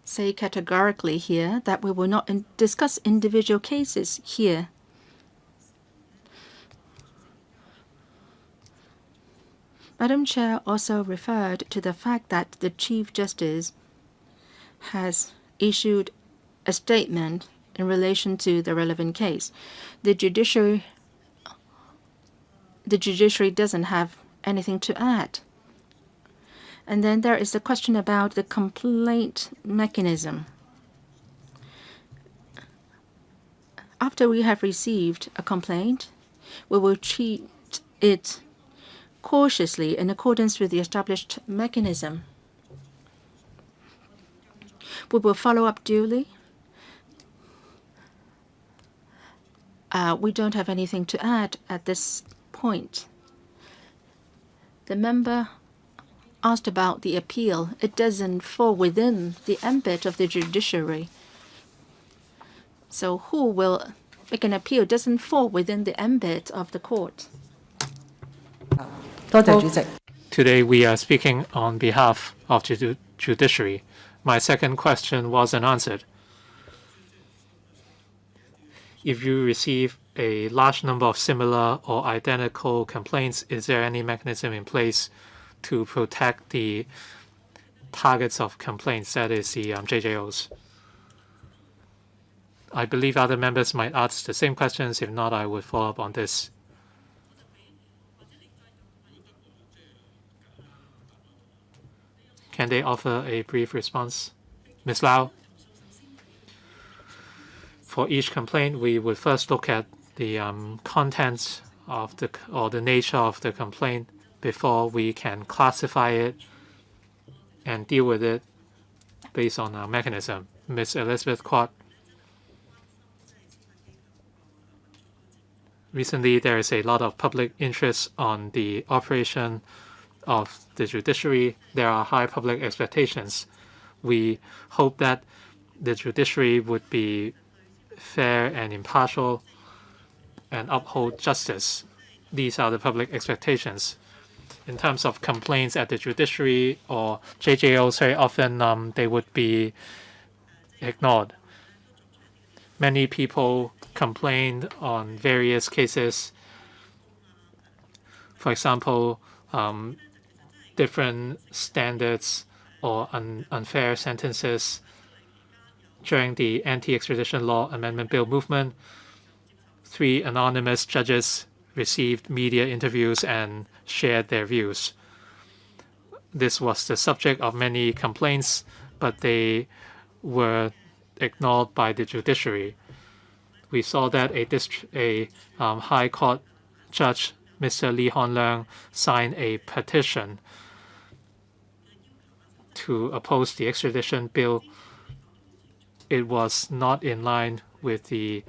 say categorically here that we will not discuss individual cases here. Madam Chair also referred to the fact that the Chief Justice has issued a statement in relation to the relevant case. The judiciary doesn't have anything to add. And then there is the question about the complaint mechanism. After we have received a complaint, we will treat it cautiously in accordance with the established mechanism. We will follow up duly. We don't have anything to add at this point. The member asked about the appeal. It doesn't fall within the ambit of the judiciary. So who will make an appeal doesn't fall within the ambit of the court. Today we are speaking on behalf of the judiciary. My second question wasn't answered. If you receive a large number of similar or identical complaints, is there any mechanism in place to protect the targets of complaints, that is the JJOs? I believe other members might ask the same questions. If not, I would follow up on this. Can they offer a brief response? Ms. Lau? For each complaint, we would first look at the contents of the nature of the complaint before we can classify it and deal with it based on our mechanism. Ms. Elizabeth QUAT. Recently, there is a lot of public interest on the operation of the judiciary. There are high public expectations. We hope that the judiciary would be fair and impartial and uphold justice. These are the public expectations. In terms of complaints at the judiciary or JJOs, very often they would be ignored. Many people complained on various cases. For example, different standards or unfair sentences during the Anti-Extradition Law Amendment Bill movement. 3 anonymous judges received media interviews and shared their views. This was the subject of many complaints, but they were ignored by the judiciary. We saw that a High Court Judge, Mr. Lee Hon Leung, signed a petition to oppose the extradition bill. It was not in line with the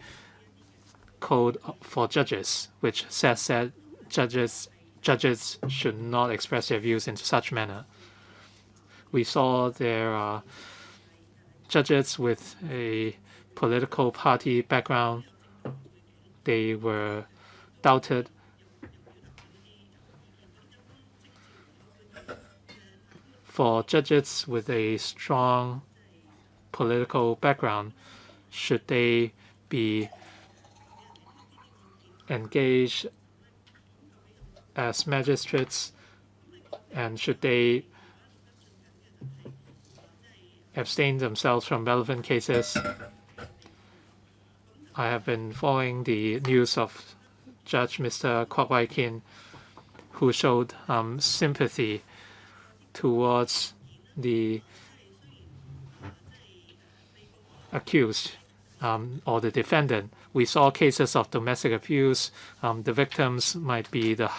code for judges, which says that judges should not express their views in such manner. We saw there are judges with a political party background. They were doubted. For judges with a strong political background, should they be engaged as magistrates, and should they abstain themselves from relevant cases? I have been following the news of Judge Mr. QUAT, who showed sympathy towards the accused or the defendant. We saw cases of domestic abuse. The victims might be the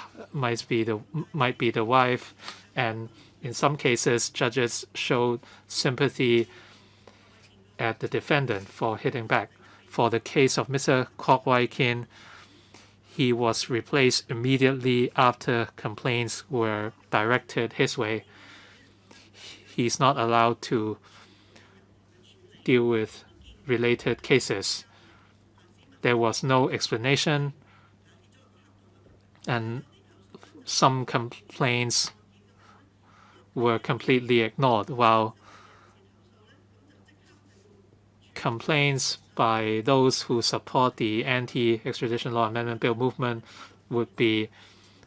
wife, and in some cases, judges showed sympathy at the defendant for hitting back. For the case of Mr. QUAT, he was replaced immediately after complaints were directed his way. He's not allowed to deal with related cases. There was no explanation, and some complaints were completely ignored, while complaints by those who support the anti-extradition law amendment bill movement would be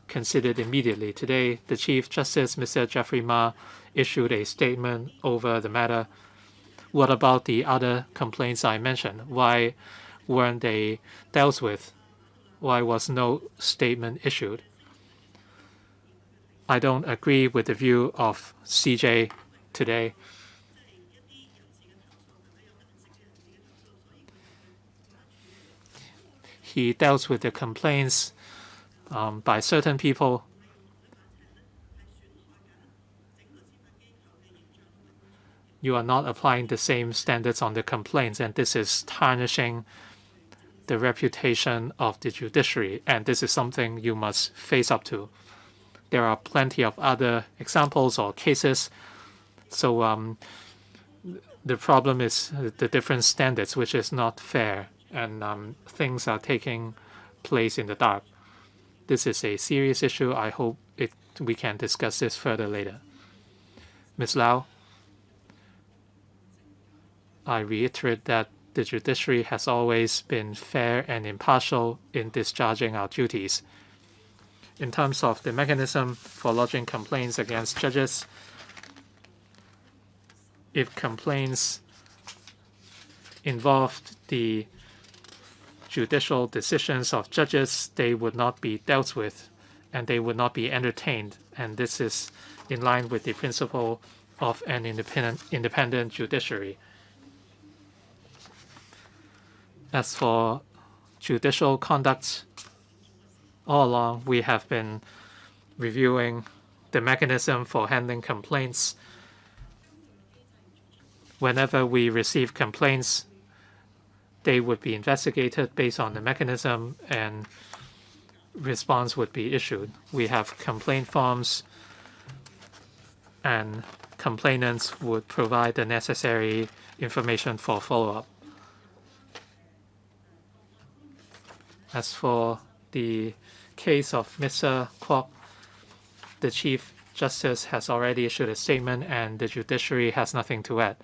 considered immediately. Today, the Chief Justice, Mr. Jeffrey Ma, issued a statement over the matter. What about the other complaints I mentioned? Why weren't they dealt with? Why was no statement issued? I don't agree with the view of CJ today. He dealt with the complaints by certain people. You are not applying the same standards on the complaints, and this is tarnishing the reputation of the judiciary, and this is something you must face up to. There are plenty of other examples or cases. So the problem is the different standards, which is not fair, and things are taking place in the dark. This is a serious issue. I hope we can discuss this further later. Ms. Lau, I reiterate that the judiciary has always been fair and impartial in discharging our duties. In terms of the mechanism for lodging complaints against judges, if complaints involved the judicial decisions of judges, they would not be dealt with and they would not be entertained. And this is in line with the principle of an independent judiciary. As for judicial conduct, all along we have been reviewing the mechanism for handling complaints. Whenever we receive complaints, they would be investigated based on the mechanism and response would be issued. We have complaint forms, and complainants would provide the necessary information for follow-up. As for the case of Mr. QUAT, the Chief Justice has already issued a statement and the judiciary has nothing to add.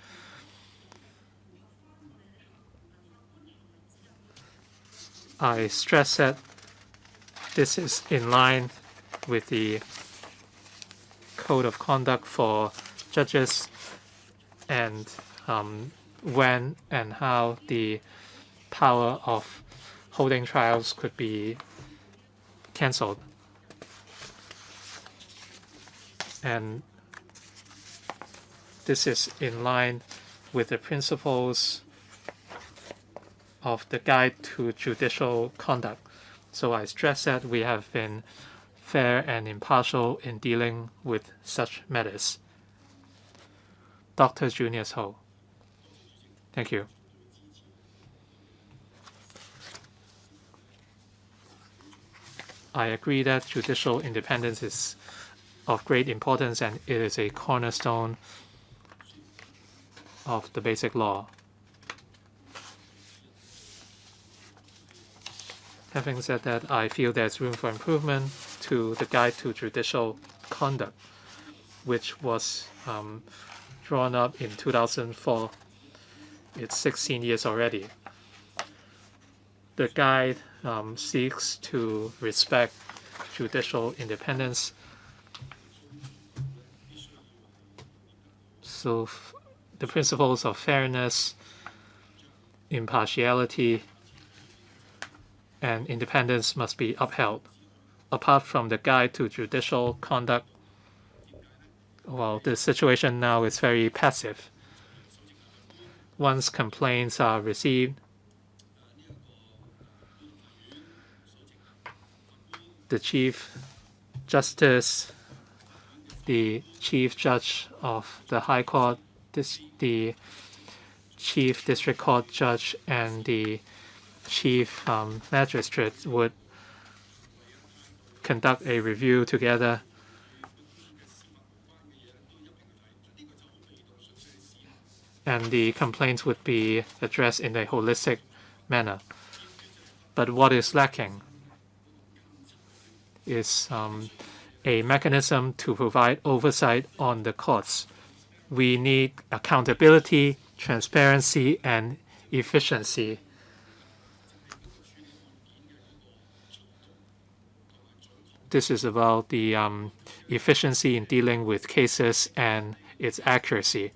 I stress that this is in line with the code of conduct for judges and when and how the power of holding trials could be cancelled. And this is in line with the principles of the Guide to Judicial Conduct. So I stress that we have been fair and impartial in dealing with such matters. Dr. Junius Ho. Thank you. I agree that judicial independence is of great importance and it is a cornerstone of the basic law. Having said that, I feel there's room for improvement to the Guide to Judicial Conduct, which was drawn up in 2004. It's 16 years already. The guide seeks to respect judicial independence. So the principles of fairness, impartiality, and independence must be upheld. Apart from the Guide to Judicial Conduct, well, the situation now is very passive. Once complaints are received, the Chief Justice, the Chief Judge of the High Court, the Chief District Court Judge, and the Chief Magistrate would conduct a review together and the complaints would be addressed in a holistic manner. But what is lacking is a mechanism to provide oversight on the courts. We need accountability, transparency, and efficiency. This is about the efficiency in dealing with cases and its accuracy.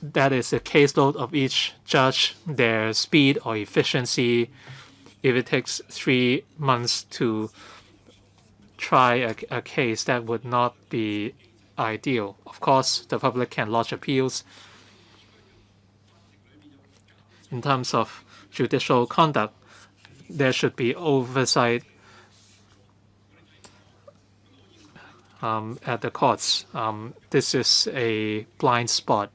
That is the caseload of each judge, their speed or efficiency. If it takes 3 months to try a case, that would not be ideal. Of course, the public can lodge appeals. In terms of judicial conduct, there should be oversight at the courts. This is a blind spot.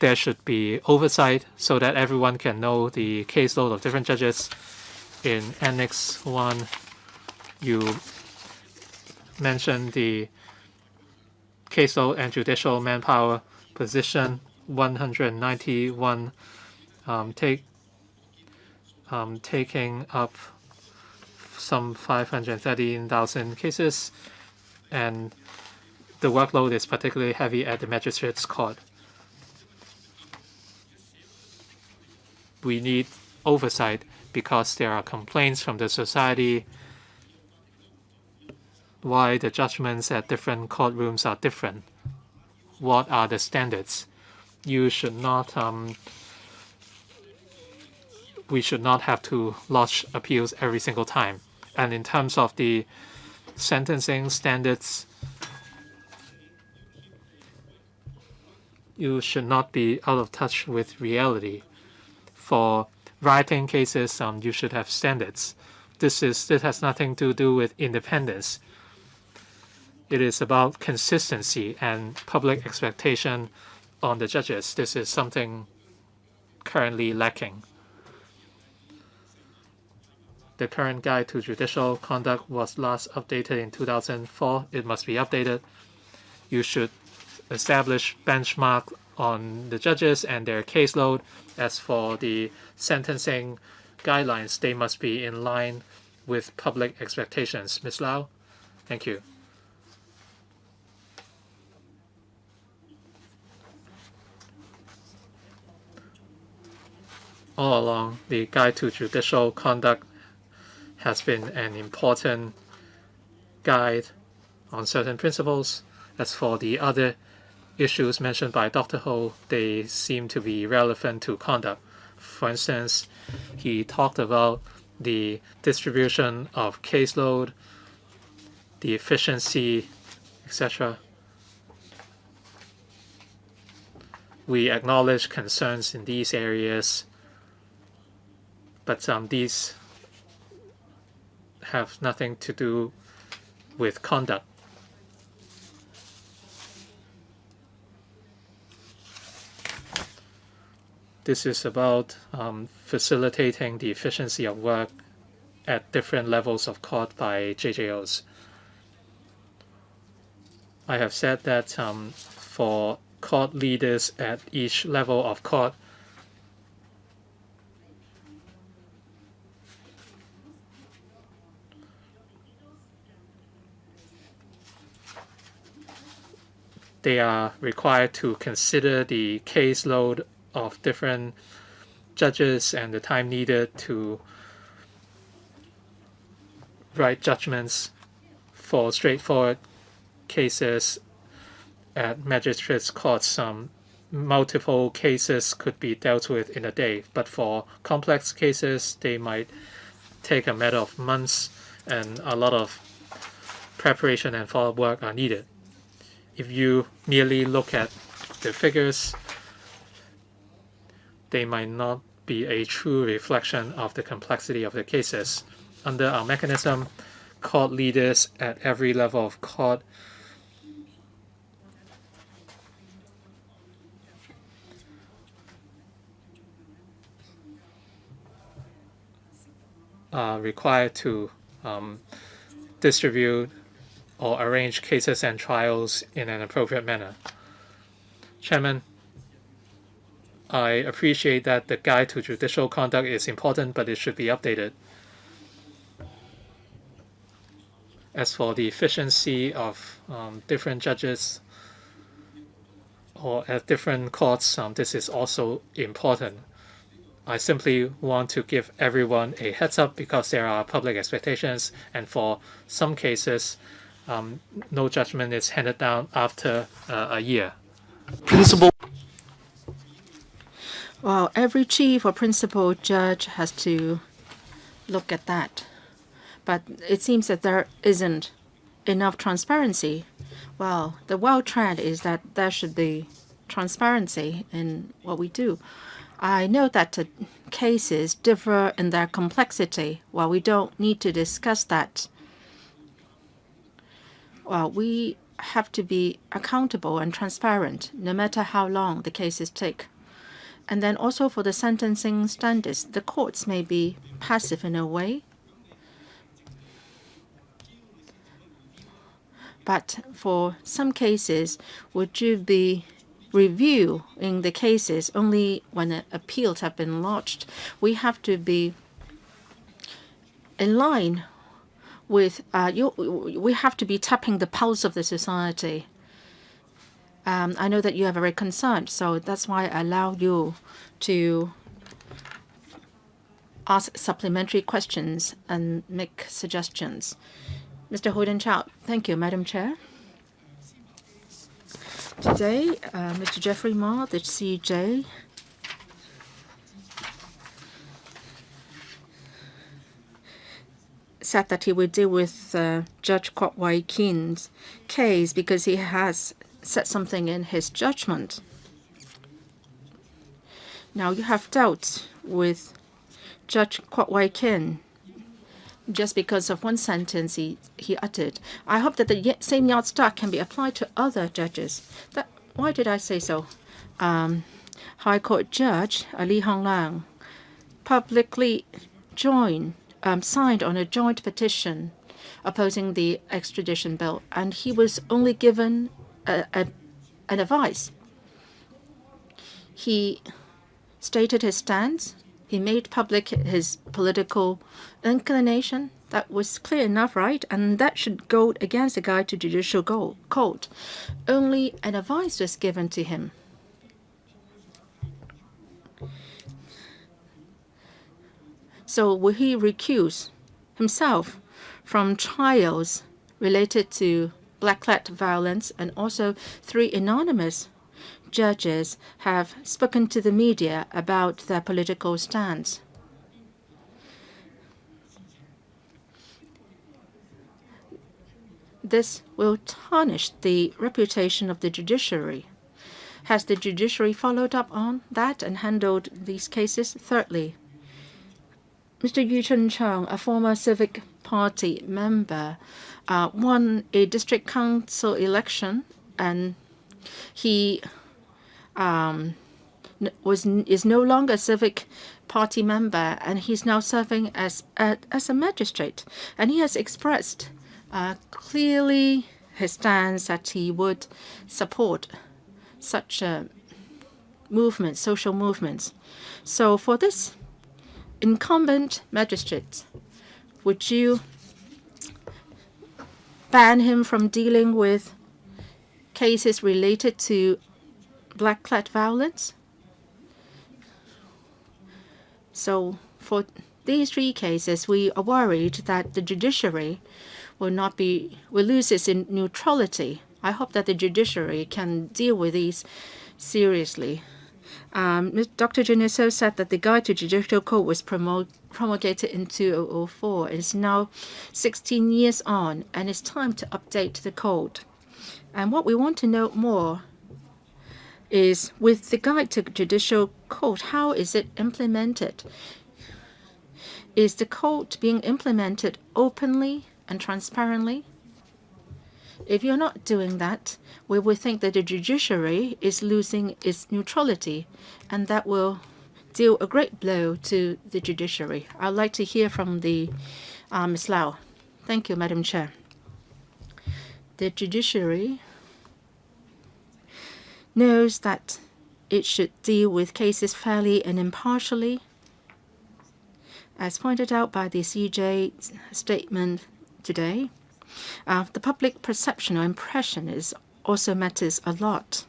There should be oversight so that everyone can know the caseload of different judges. In Annex 1, you mentioned the caseload and judicial manpower position, 191 taking up some 513,000 cases, and the workload is particularly heavy at the magistrates' court. We need oversight because there are complaints from the society why the judgments at different courtrooms are different. What are the standards? You should not we should not have to lodge appeals every single time. And in terms of the sentencing standards, you should not be out of touch with reality. For writing cases, you should have standards. This has nothing to do with independence. It is about consistency and public expectation on the judges. This is something currently lacking. The current Guide to Judicial Conduct was last updated in 2004. It must be updated. You should establish benchmark on the judges and their caseload. As for the sentencing guidelines, they must be in line with public expectations. Ms. Lau, thank you. All along, the Guide to Judicial Conduct has been an important guide on certain principles. As for the other issues mentioned by Dr. Ho, they seem to be relevant to conduct. For instance, he talked about the distribution of caseload, the efficiency, etc. We acknowledge concerns in these areas, but these have nothing to do with conduct. This is about facilitating the efficiency of work at different levels of court by JJOs. I have said that for court leaders at each level of court, they are required to consider the caseload of different judges and the time needed to write judgments for straightforward cases at magistrates' courts. Multiple cases could be dealt with in a day, but for complex cases, they might take a matter of months, and a lot of preparation and follow-up work are needed. If you merely look at the figures, they might not be a true reflection of the complexity of the cases. Under our mechanism, court leaders at every level of court are required to distribute or arrange cases and trials in an appropriate manner. Chairman, I appreciate that the guide to judicial conduct is important, but it should be updated. As for the efficiency of different judges or at different courts, this is also important. I simply want to give everyone a heads up because there are public expectations, and for some cases, no judgment is handed down after a year. Principal. Well, every chief or principal judge has to look at that. But it seems that there isn't enough transparency. Well, the world trend is that there should be transparency in what we do. I know that cases differ in their complexity. Well, we don't need to discuss that. Well, we have to be accountable and transparent, no matter how long the cases take. And then also for the sentencing standards, the courts may be passive in a way. But for some cases, would you be reviewing the cases only when appeals have been lodged? We have to be in line with we have to be tapping the pulse of the society. I know that you are very concerned, so that's why I allow you to ask supplementary questions and make suggestions. Mr. Hoden-Chow. Thank you, Madam Chair. Today, Mr. Jeffrey Ma, the CJ, said that he would deal with Judge Kwat Wai Kin's case because he has said something in his judgment. Now, you have dealt with Judge Kwat Wai Kin just because of one sentence he uttered. I hope that the same yardstick can be applied to other judges. Why did I say so? High Court Judge Lee Hong Leung publicly signed on a joint petition opposing the extradition bill, and he was only given an advice. He stated his stance. He made public his political inclination. That was clear enough, right? And that should go against the guide to judicial code. Only an advice was given to him. So will he recuse himself from trials related to blacklet violence? And also 3 anonymous judges have spoken to the media about their political stance. This will tarnish the reputation of the judiciary. Has the judiciary followed up on that and handled these cases? Thirdly, Mr. Yu Chun-chung, a former Civic Party member, won a district council election, and he is no longer a Civic Party member, and he's now serving as a magistrate. And he has expressed clearly his stance that he would support such movements, social movements. So for this incumbent magistrate, would you ban him from dealing with cases related to black-clad violence? So for these three cases, we are worried that the judiciary will lose its neutrality. I hope that the judiciary can deal with these seriously. Dr. Junior So said that the Guide to Judicial Code was promulgated in 2004. It's now 16 years on, and it's time to update the code. And what we want to know more is, with the Guide to Judicial Code, how is it implemented? Is the code being implemented openly and transparently? If you're not doing that, we will think that the judiciary is losing its neutrality, and that will deal a great blow to the judiciary. I'd like to hear from the Ms. Lau. Thank you, Madam Chair. The judiciary knows that it should deal with cases fairly and impartially. As pointed out by the CJ statement today, the public perception or impression also matters a lot.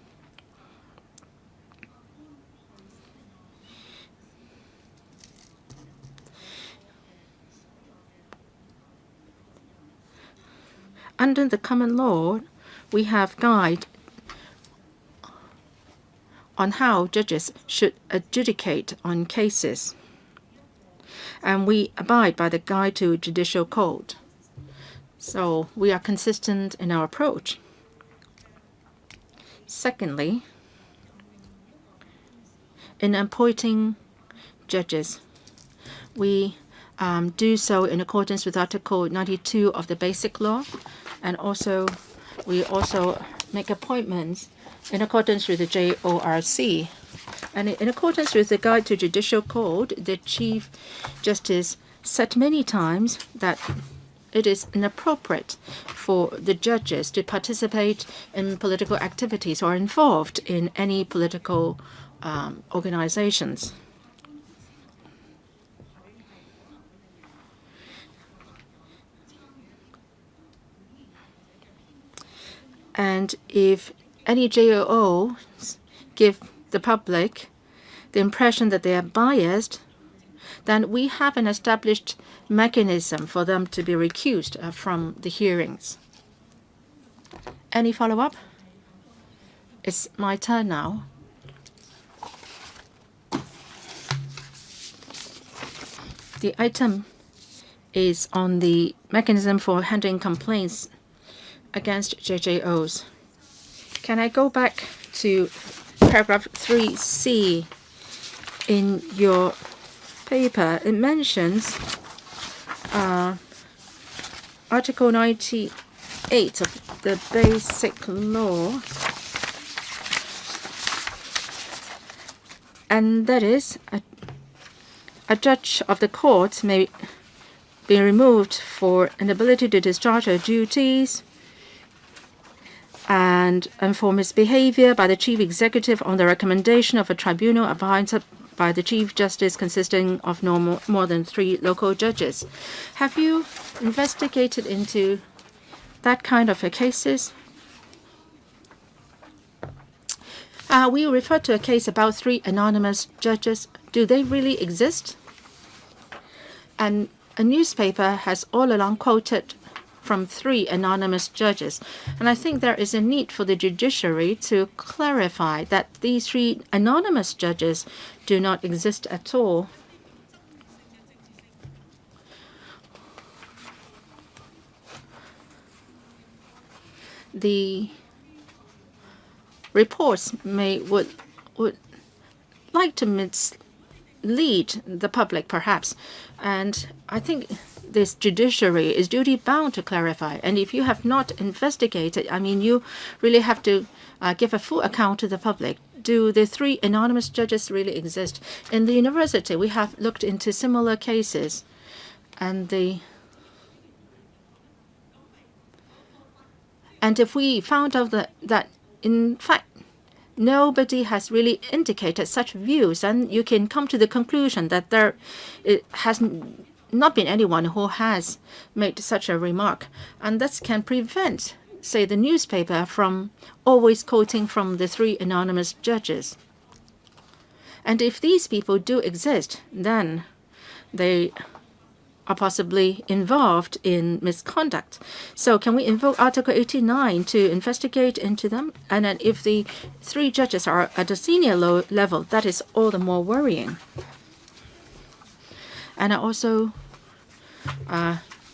Under the common law, we have guide on how judges should adjudicate on cases, and we abide by the Guide to Judicial Code. So we are consistent in our approach. Secondly, in appointing judges, we do so in accordance with Article 92 of the Basic Law, and we also make appointments in accordance with the JORC. And in accordance with the Guide to Judicial Code, the Chief Justice said many times that it is inappropriate for the judges to participate in political activities or involved in any political organizations. And if any JOs give the public the impression that they are biased, then we have an established mechanism for them to be recused from the hearings. Any follow-up? It's my turn now. The item is on the mechanism for handling complaints against JJOs. Can I go back to paragraph 3C in your paper? It mentions Article 98 of the Basic Law, and that is a judge of the court may be removed for inability to discharge her duties and for misbehavior by the Chief Executive on the recommendation of a tribunal appointed by the Chief Justice consisting of no more than 3 local judges. Have you investigated into that kind of cases? We refer to a case about 3 anonymous judges. Do they really exist? And a newspaper has all along quoted from 3 anonymous judges. And I think there is a need for the judiciary to clarify that these 3 anonymous judges do not exist at all. The reports would like to mislead the public, perhaps. And I think this judiciary is duty-bound to clarify. And if you have not investigated, I mean, you really have to give a full account to the public. Do the 3 anonymous judges really exist? In the university, we have looked into similar cases, and if we found out that in fact nobody has really indicated such views, then you can come to the conclusion that it has not been anyone who has made such a remark, and that can prevent, say, the newspaper from always quoting from the 3 anonymous judges. And if these people do exist, then they are possibly involved in misconduct. So can we invoke Article 89 to investigate into them? And then if the 3 judges are at a senior level, that is all the more worrying. And I also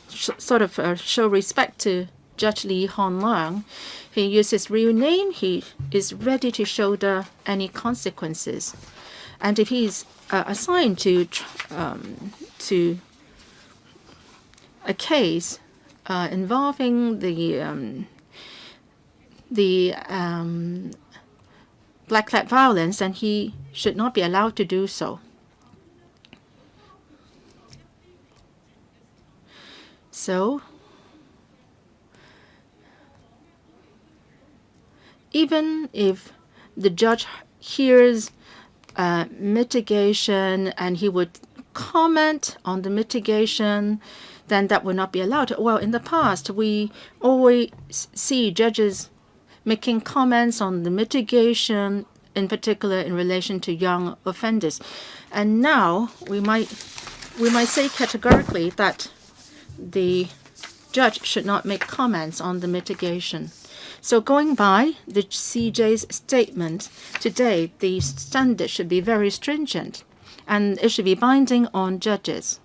show respect to Judge Lee Hon Leung. He used his real name. He is ready to shoulder any consequences. And if he's assigned to a case involving the black flag violence, then he should not be allowed to do so. So even if the judge hears mitigation and he would comment on the mitigation, then that would not be allowed. Well, in the past, we always see judges making comments on the mitigation, in particular in relation to young offenders. And now we might say categorically that the judge should not make comments on the mitigation. So going by the CJ's statement today, the standard should be very stringent, and it should be binding on judges.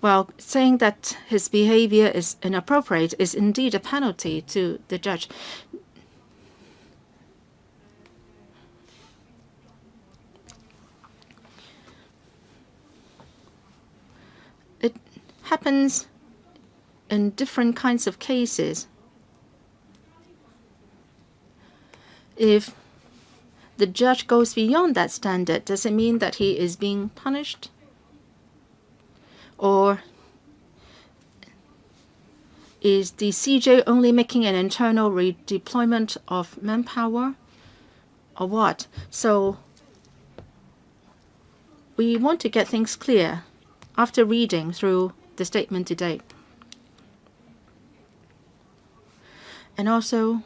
Well, saying that his behavior is inappropriate is indeed a penalty to the judge. It happens in different kinds of cases. If the judge goes beyond that standard, does it mean that he is being punished? Or is the CJ only making an internal redeployment of manpower, or what? So we want to get things clear after reading through the statement today. And also,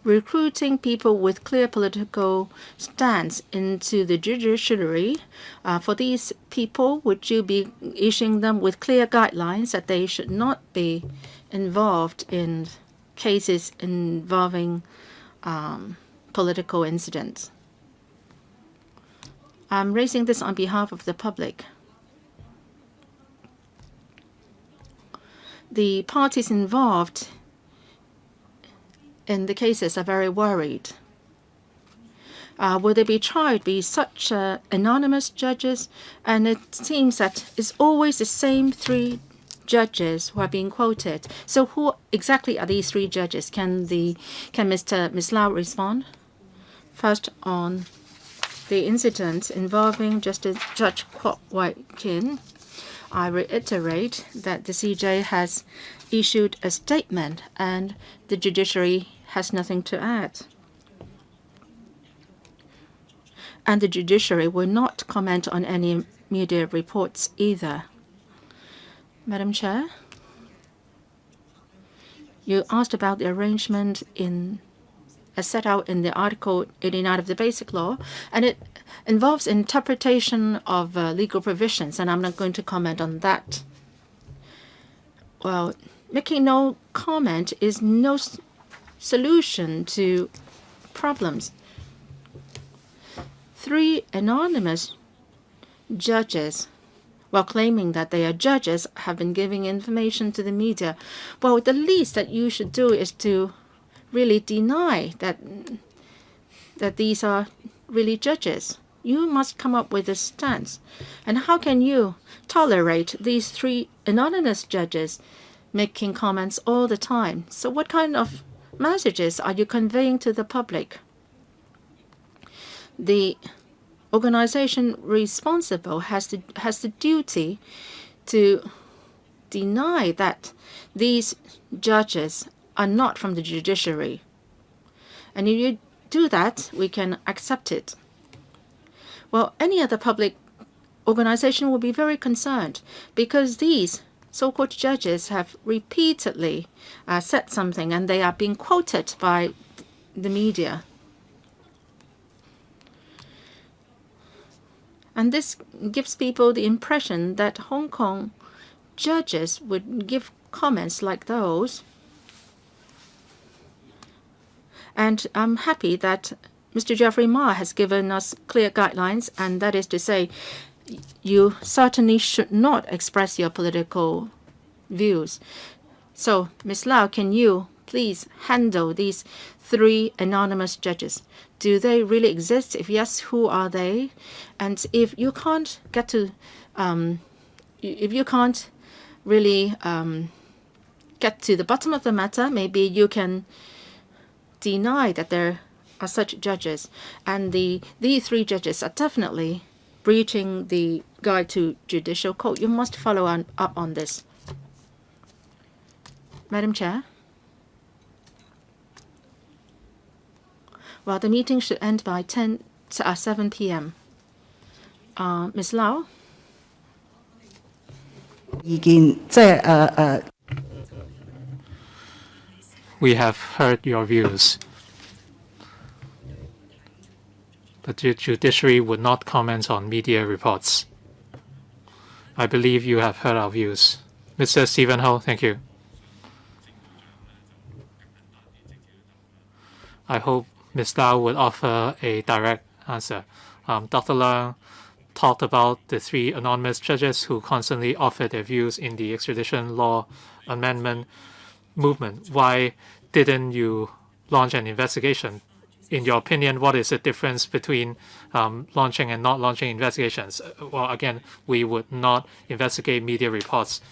recruiting people with clear political stance into the judiciary. For these people, would you be issuing them with clear guidelines that they should not be involved in cases involving political incidents? I'm raising this on behalf of the public. The parties involved in the cases are very worried. Will they be tried by such anonymous judges? And it seems that it's always the same 3 judges who are being quoted. So who exactly are these 3 judges? Can Ms. Lau respond? First, on the incident involving Justice Judge QUAT, I reiterate that the CJ has issued a statement and the judiciary has nothing to add. And the judiciary will not comment on any media reports either. Madam Chair, you asked about the arrangement as set out in the Article 89 of the Basic Law, and it involves interpretation of legal provisions, and I'm not going to comment on that. Well, making no comment is no solution to problems. 3 anonymous judges, while claiming that they are judges, have been giving information to the media. Well, the least that you should do is to really deny that these are really judges. You must come up with a stance. And how can you tolerate these 3 anonymous judges making comments all the time? So what kind of messages are you conveying to the public? The organization responsible has the duty to deny that these judges are not from the judiciary. And if you do that, we can accept it. Well, any other public organization will be very concerned because these so-called judges have repeatedly said something and they are being quoted by the media. And this gives people the impression that Hong Kong judges would give comments like those. And I'm happy that Mr. Geoffrey Ma has given us clear guidelines, and that is to say, you certainly should not express your political views. So, Ms. Lau, can you please handle these 3 anonymous judges? Do they really exist? If yes, who are they? And if you can't get to, if you can't really get to the bottom of the matter, maybe you can deny that there are such judges. And these 3 judges are definitely breaching the Guide to Judicial Code. You must follow up on this. Madam Chair. Well, the meeting should end by 7 p.m. Ms. Lau? We have heard your views. But the judiciary would not comment on media reports. I believe you have heard our views. Mr. Stephen Ho, thank you. I hope Ms. Lau would offer a direct answer. Dr. Leung talked about the 3 anonymous judges who constantly offered their views in the extradition law amendment movement. Why didn't you launch an investigation? In your opinion, what is the difference between launching and not launching investigations? Well, again, we would not investigate media reports.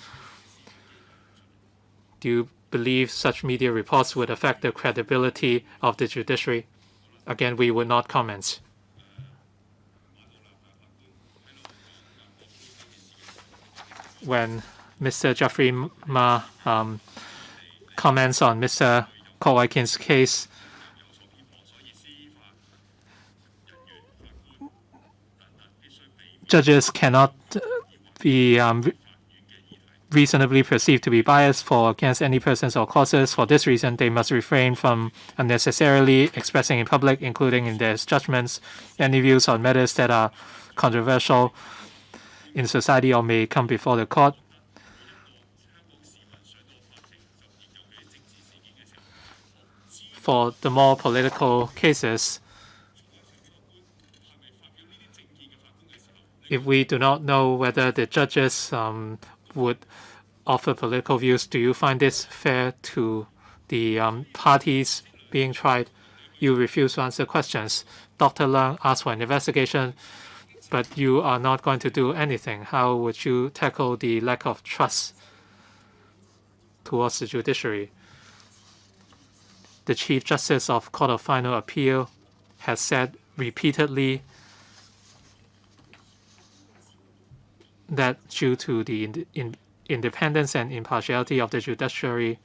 Do you believe such media reports would affect the credibility of the judiciary? Again, we would not comment. When Mr. Geoffrey Ma comments on Mr. Kwok case, judges cannot be reasonably perceived to be biased for against any persons or causes. For this reason, they must refrain from unnecessarily expressing in public, including in their judgments, any views on matters that are controversial in society or may come before the court. For the more political cases, if we do not know whether the judges would offer political views, do you find this fair to the parties being tried? You refuse to answer questions. Dr. Leung asked for an investigation, but you are not going to do anything. How would you tackle the lack of trust towards the judiciary? The Chief Justice of Court of Final Appeal has said repeatedly that due to the independence and impartiality of the judiciary.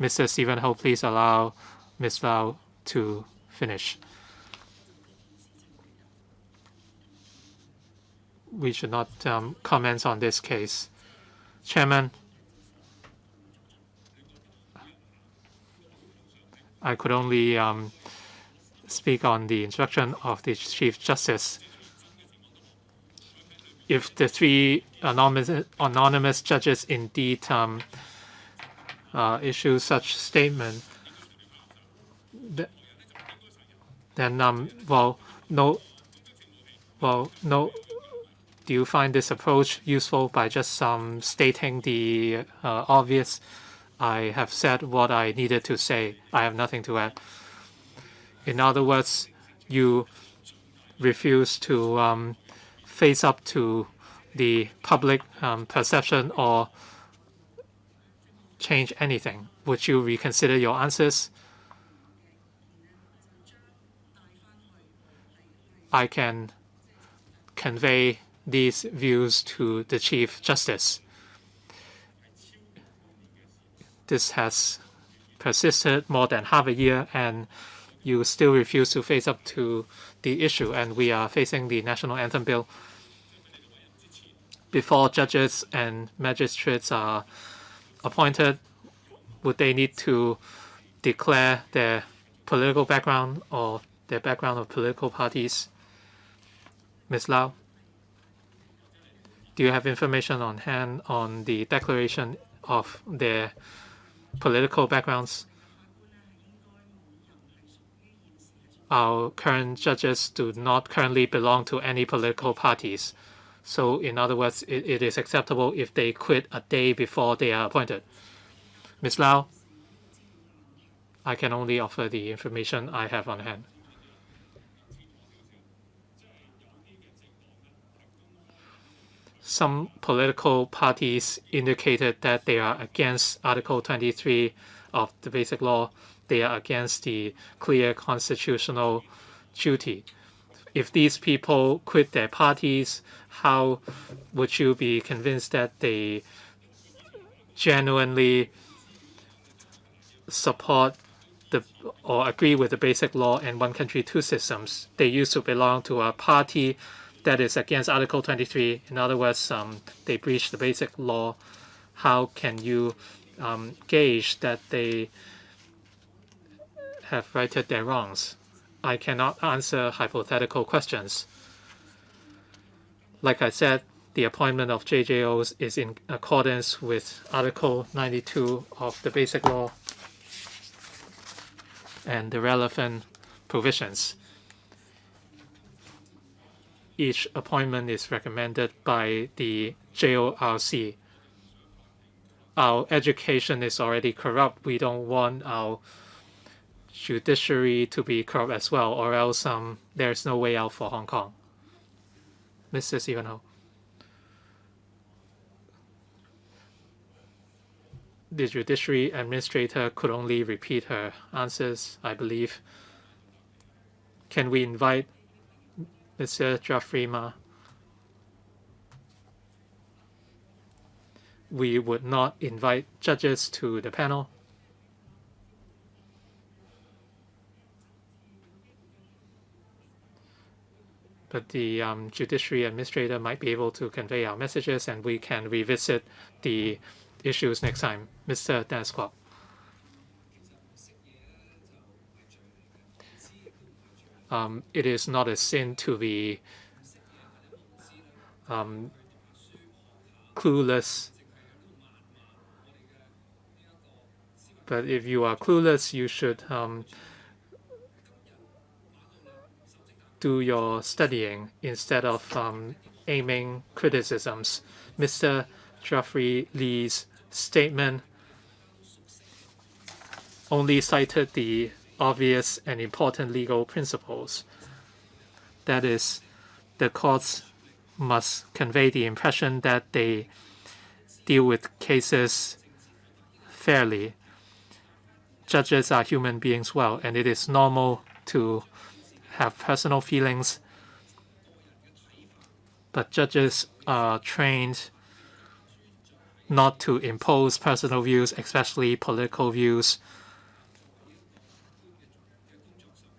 Mr. Stephen Ho, please allow Ms. Lau to finish. We should not comment on this case. Chairman, I could only speak on the instruction of the Chief Justice. If the 3 anonymous judges indeed issue such statement, then no. Do you find this approach useful by just stating the obvious? I have said what I needed to say. I have nothing to add. In other words, you refuse to face up to the public perception or change anything. Would you reconsider your answers? I can convey these views to the Chief Justice. This has persisted more than half a year, and you still refuse to face up to the issue, and we are facing the National Anthem Bill. Before judges and magistrates are appointed, would they need to declare their political background or their background of political parties? Ms. Lau, do you have information on hand on the declaration of their political backgrounds? Our current judges do not currently belong to any political parties. So in other words, it is acceptable if they quit a day before they are appointed. Ms. Lau, I can only offer the information I have on hand. Some political parties indicated that they are against Article 23 of the Basic Law. They are against the clear constitutional duty. If these people quit their parties, how would you be convinced that they genuinely support or agree with the Basic Law and one country, two systems? They used to belong to a party that is against Article 23. In other words, they breach the Basic Law. How can you gauge that they have righted their wrongs? I cannot answer hypothetical questions. Like I said, the appointment of JJOs is in accordance with Article 92 of the Basic Law and the relevant provisions. Each appointment is recommended by the JORC. Our education is already corrupt. We don't want our judiciary to be corrupt as well, or else there's no way out for Hong Kong. Mr. Stephen Ho. The judiciary administrator could only repeat her answers, I believe. Can we invite Mr. Geoffrey Ma? We would not invite judges to the panel. But the judiciary administrator might be able to convey our messages, and we can revisit the issues next time. Mr. Dennis Kwok. It is not a sin to be clueless. But if you are clueless, you should do your studying instead of aiming criticisms. Mr. Geoffrey Lee's statement only cited the obvious and important legal principles. That is, the courts must convey the impression that they deal with cases fairly. Judges are human beings well, and it is normal to have personal feelings, but judges are trained not to impose personal views, especially political views,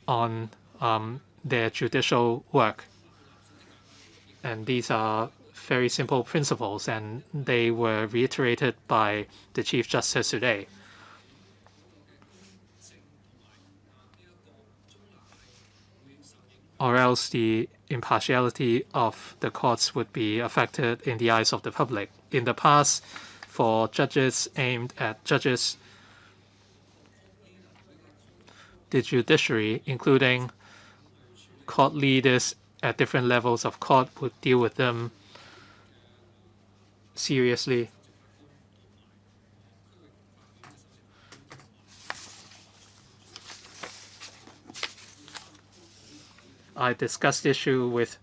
on their judicial work. And these are very simple principles, and they were reiterated by the Chief Justice today. Or else the impartiality of the courts would be affected in the eyes of the public. In the past, for judges aimed at judges, the judiciary, including court leaders at different levels of court, would deal with them seriously. I discussed the issue with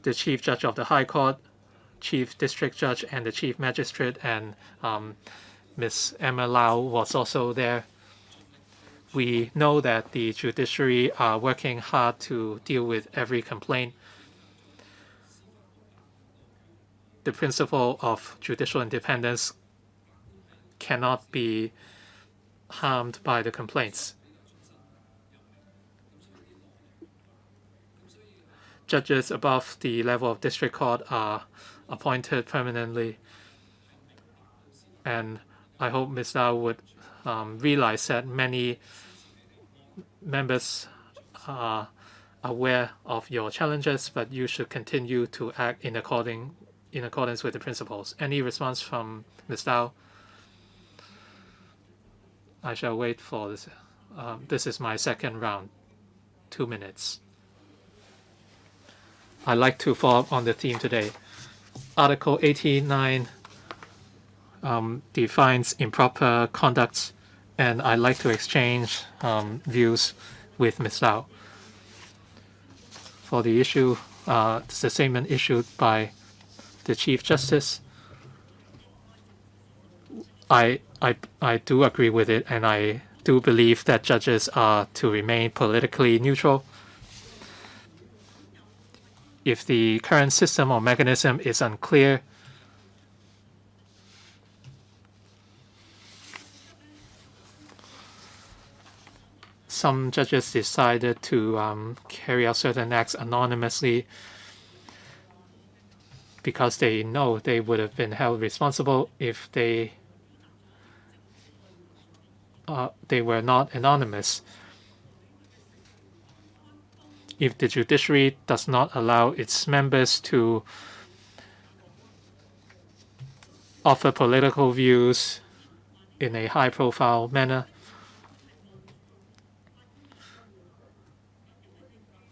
the Chief Judge of the High Court, Chief District Judge, and the Chief Magistrate, and Ms. Emma Lau was also there. We know that the judiciary are working hard to deal with every complaint. The principle of judicial independence cannot be harmed by the complaints. Judges above the level of district court are appointed permanently, and I hope Ms. Lau would realize that many members are aware of your challenges, but you should continue to act in accordance with the principles. Any response from Ms. Lau? I shall wait for this. This is my second round, 2 minutes. I'd like to follow up on the theme today. Article 89 defines improper conduct, and I'd like to exchange views with Ms. Lau. For the issue, the statement issued by the Chief Justice, I do agree with it, and I do believe that judges are to remain politically neutral. If the current system or mechanism is unclear, some judges decided to carry out certain acts anonymously because they know they would have been held responsible if they were not anonymous. If the judiciary does not allow its members to offer political views in a high-profile manner,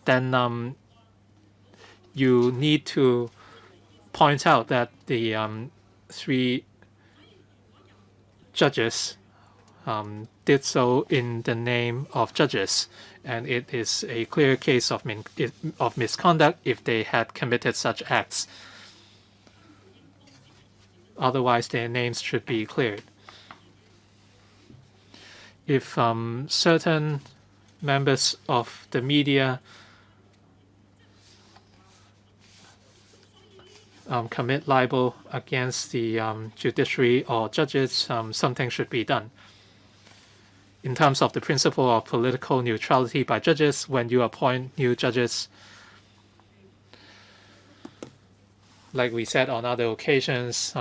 then you need to point out that the 3 judges did so in the name of judges, and it is a clear case of misconduct if they had committed such acts. Otherwise, their names should be cleared. If certain members of the media commit libel against the judiciary or judges, something should be done. In terms of the principle of political neutrality by judges, when you appoint new judges, like we said on other occasions,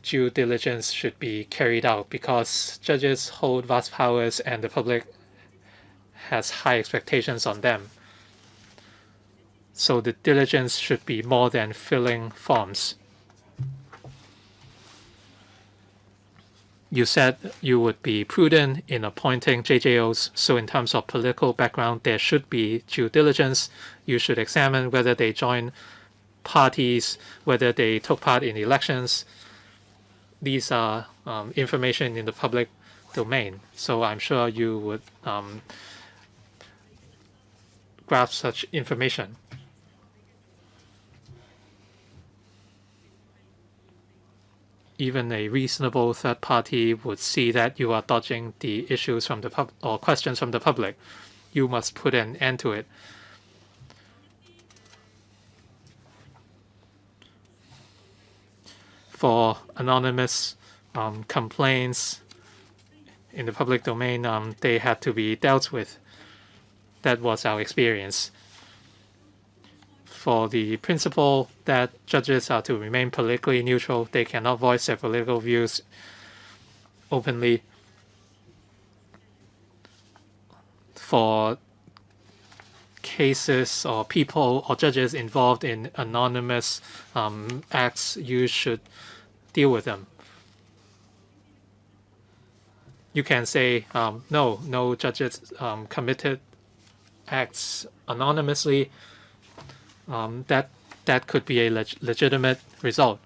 due diligence should be carried out because judges hold vast powers and the public has high expectations on them. So the diligence should be more than filling forms. You said you would be prudent in appointing JJOs, so in terms of political background, there should be due diligence. You should examine whether they join parties, whether they took part in elections. These are information in the public domain, so I'm sure you would grasp such information. Even a reasonable third party would see that you are dodging the issues from the or questions from the public. You must put an end to it. For anonymous complaints in the public domain, they had to be dealt with. That was our experience. For the principle that judges are to remain politically neutral, they cannot voice their political views openly. For cases or people or judges involved in anonymous acts, you should deal with them. You can say, no judges committed acts anonymously. That could be a legitimate result.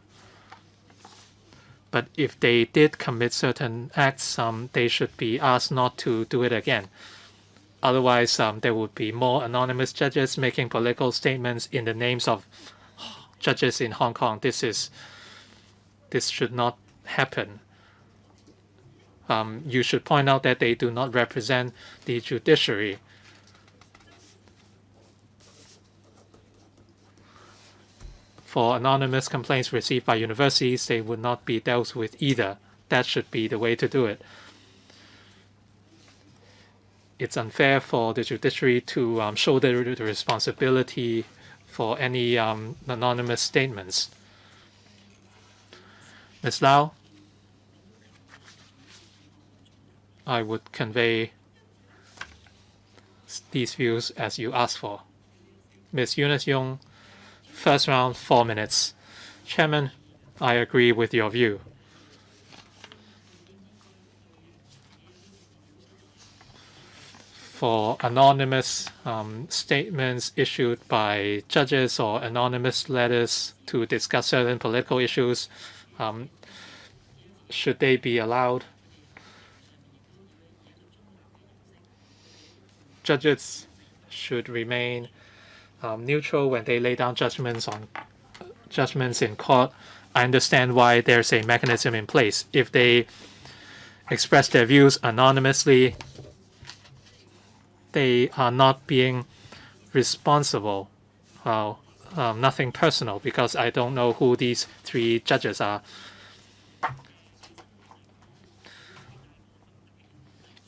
But if they did commit certain acts, they should be asked not to do it again. Otherwise, there would be more anonymous judges making political statements in the names of judges in Hong Kong. This should not happen. You should point out that they do not represent the judiciary. For anonymous complaints received by universities, they would not be dealt with either. That should be the way to do it. It's unfair for the judiciary to shoulder the responsibility for any anonymous statements. Ms. Lau, I would convey these views as you asked for. Ms. Eunice Yung, first round, 4 minutes. Chairman, I agree with your view. For anonymous statements issued by judges or anonymous letters to discuss certain political issues, should they be allowed? Judges should remain neutral when they lay down judgments in court. I understand why there's a mechanism in place. If they express their views anonymously, they are not being responsible. Nothing personal, because I don't know who these 3 judges are.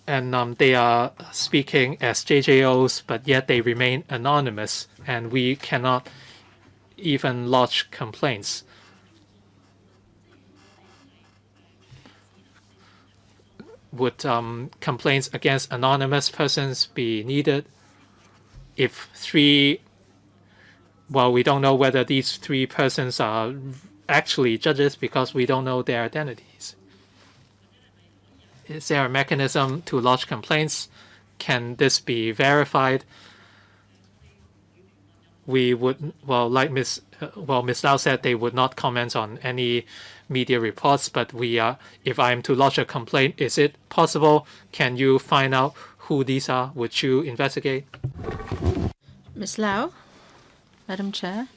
And they are speaking as JJOs, but yet they remain anonymous, and we cannot even lodge complaints. Would complaints against anonymous persons be needed if 3, well, we don't know whether these 3 persons are actually judges because we don't know their identities? Is there a mechanism to lodge complaints? Can this be verified? We would, well, like Ms. Lau said, they would not comment on any media reports, but if I'm to lodge a complaint, is it possible? Can you find out who these are? Would you investigate? Ms. Lau, Madam Chair.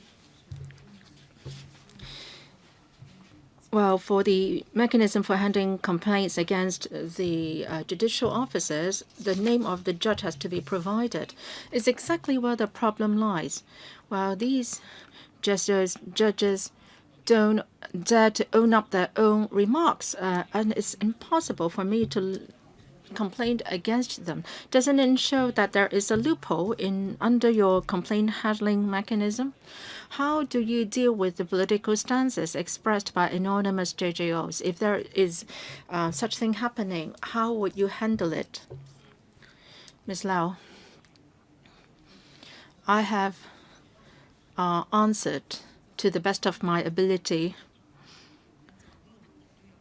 Well, for the mechanism for handling complaints against the judicial officers, the name of the judge has to be provided. It's exactly where the problem lies. Well, these judges don't dare to own up their own remarks, and it's impossible for me to complain against them. Doesn't it show that there is a loophole under your complaint handling mechanism? How do you deal with the political stances expressed by anonymous JJOs? If there is such thing happening, how would you handle it? Ms. Lau, I have answered to the best of my ability.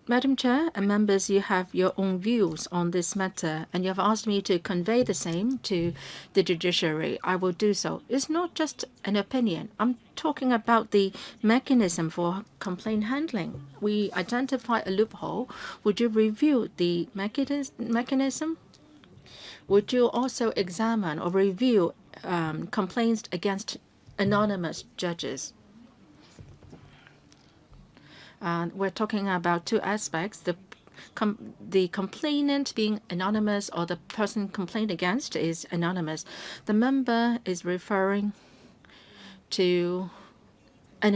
Madam Chair and members, you have your own views on this matter, and you have asked me to convey the same to the judiciary. I will do so. It's not just an opinion. I'm talking about the mechanism for complaint handling. We identify a loophole. Would you review the mechanism? Would you also examine or review complaints against anonymous judges? We're talking about 2 aspects, the complainant being anonymous or the person complained against is anonymous. The member is referring to an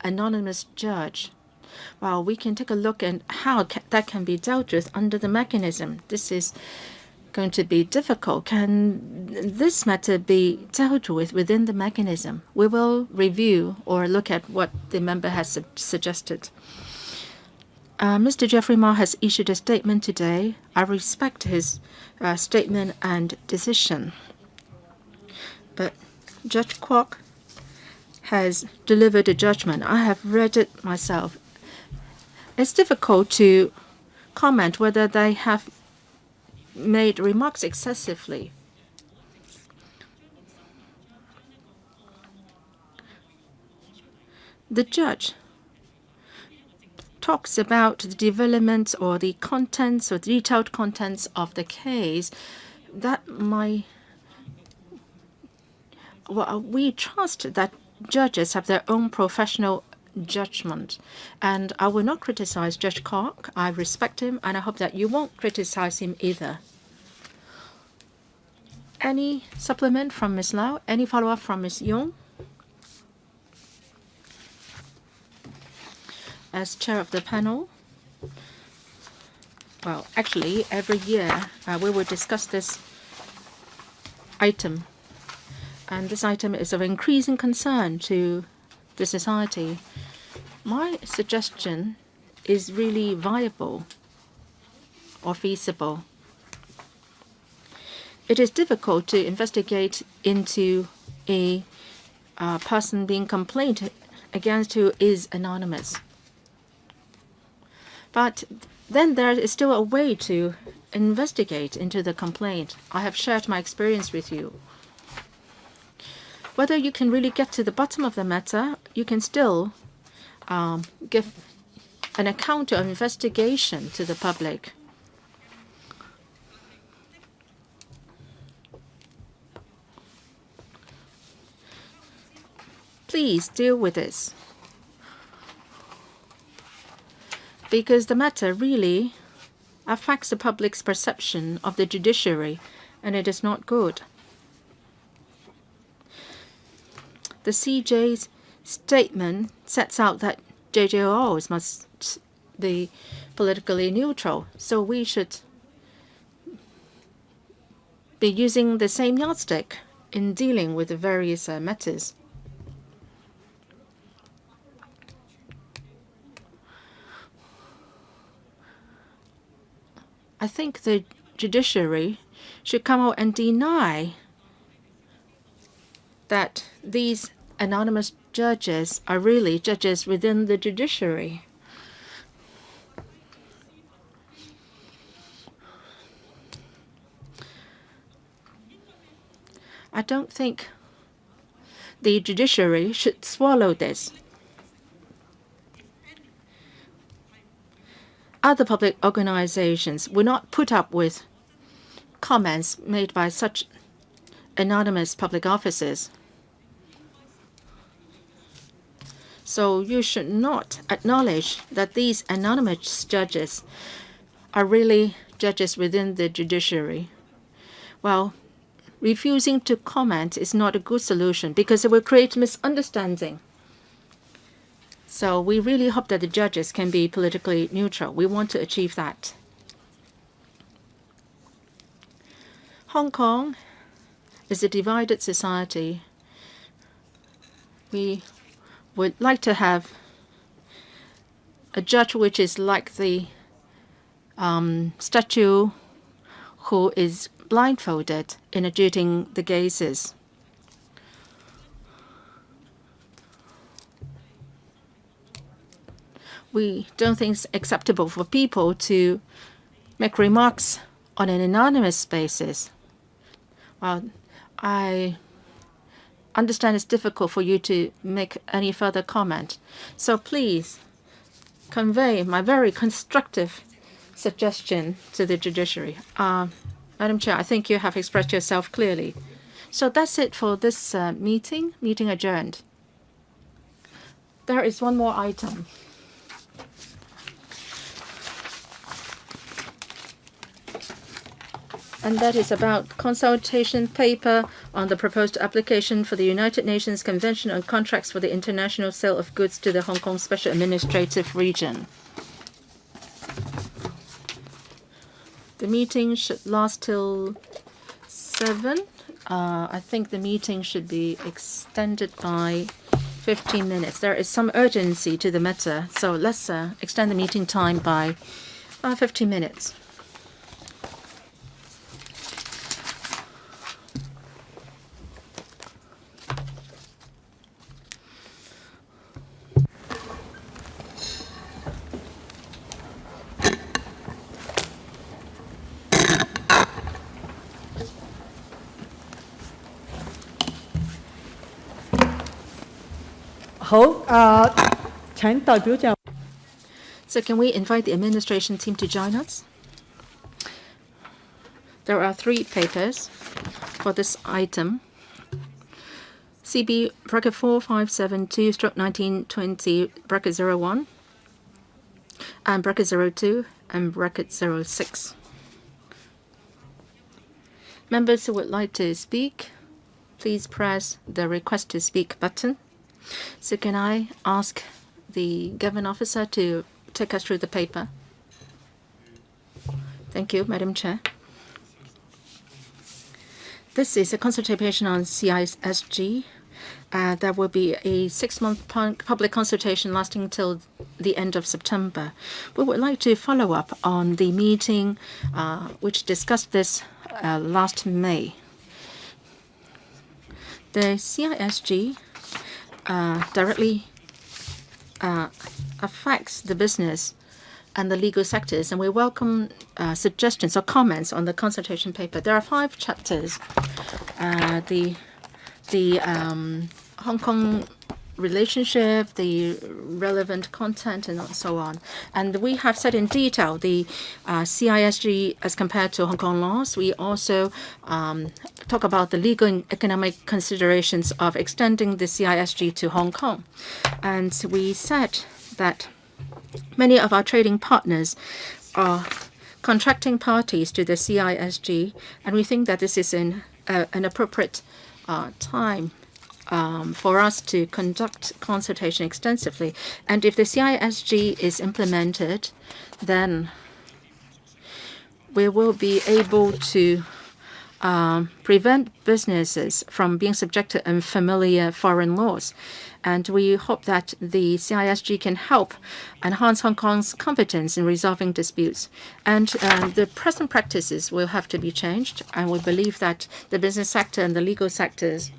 anonymous judge. Well, we can take a look at how that can be dealt with under the mechanism. This is going to be difficult. Can this matter be dealt with within the mechanism? We will review or look at what the member has suggested. Mr. Jeffrey Ma has issued a statement today. I respect his statement and decision. But Judge Kwok has delivered a judgment. I have read it myself. It's difficult to comment whether they have made remarks excessively. The judge talks about the development or the contents or detailed contents of the case that we trust that judges have their own professional judgment, and I will not criticize Judge Clark. I respect him, and I hope that you won't criticize him either. Any supplement from Ms. Lau? Any follow-up from Ms. Yong? As chair of the panel, well, actually, every year we will discuss this item. And this item is of increasing concern to the society. My suggestion is really viable or feasible. It is difficult to investigate into a person being complained against who is anonymous. But then there is still a way to investigate into the complaint. I have shared my experience with you. Whether you can really get to the bottom of the matter, you can still give an account of investigation to the public. Please deal with this, because the matter really affects the public's perception of the judiciary, and it is not good. The CJ's statement sets out that JJOs must be politically neutral, so we should be using the same yardstick in dealing with the various matters. I think the judiciary should come out and deny that these anonymous judges are really judges within the judiciary. I don't think the judiciary should swallow this. Other public organizations will not put up with comments made by such anonymous public officers. So you should not acknowledge that these anonymous judges are really judges within the judiciary. Well, refusing to comment is not a good solution because it will create misunderstanding. So we really hope that the judges can be politically neutral. We want to achieve that. Hong Kong is a divided society. We would like to have a judge which is like the statue who is blindfolded in adjudicating the cases. We don't think it's acceptable for people to make remarks on an anonymous basis. Well, I understand it's difficult for you to make any further comment. So please convey my very constructive suggestion to the judiciary. Madam Chair, I think you have expressed yourself clearly. So that's it for this meeting. Meeting adjourned. There is one more item. And that is about consultation paper on the proposed application for the United Nations Convention on Contracts for the International Sale of Goods to the Hong Kong Special Administrative Region. The meeting should last till 7. I think the meeting should be extended by 15 minutes. There is some urgency to the matter, so let's extend the meeting time by 15 minutes. So can we invite the administration team to join us? There are 3 papers for this item. CB bracket 4572/1920 bracket 01 and bracket 02 and bracket 06. Members who would like to speak, please press the request to speak button. So can I ask the government officer to take us through the paper? Thank you, Madam Chair. This is a consultation on CISG. There will be a 6-month public consultation lasting till the end of September. We would like to follow up on the meeting which discussed this last May. The CISG directly affects the business and the legal sectors, and we welcome suggestions or comments on the consultation paper. There are 5 chapters. The Hong Kong relationship, the relevant content, and so on. And we have said in detail the CISG as compared to Hong Kong laws. We also talk about the legal and economic considerations of extending the CISG to Hong Kong. And we said that many of our trading partners are contracting parties to the CISG, and we think that this is an appropriate time for us to conduct consultation extensively. And if the CISG is implemented, then we will be able to prevent businesses from being subject to unfamiliar foreign laws. And we hope that the CISG can help enhance Hong Kong's competence in resolving disputes. And the present practices will have to be changed. And we believe that the business sector and the legal sectors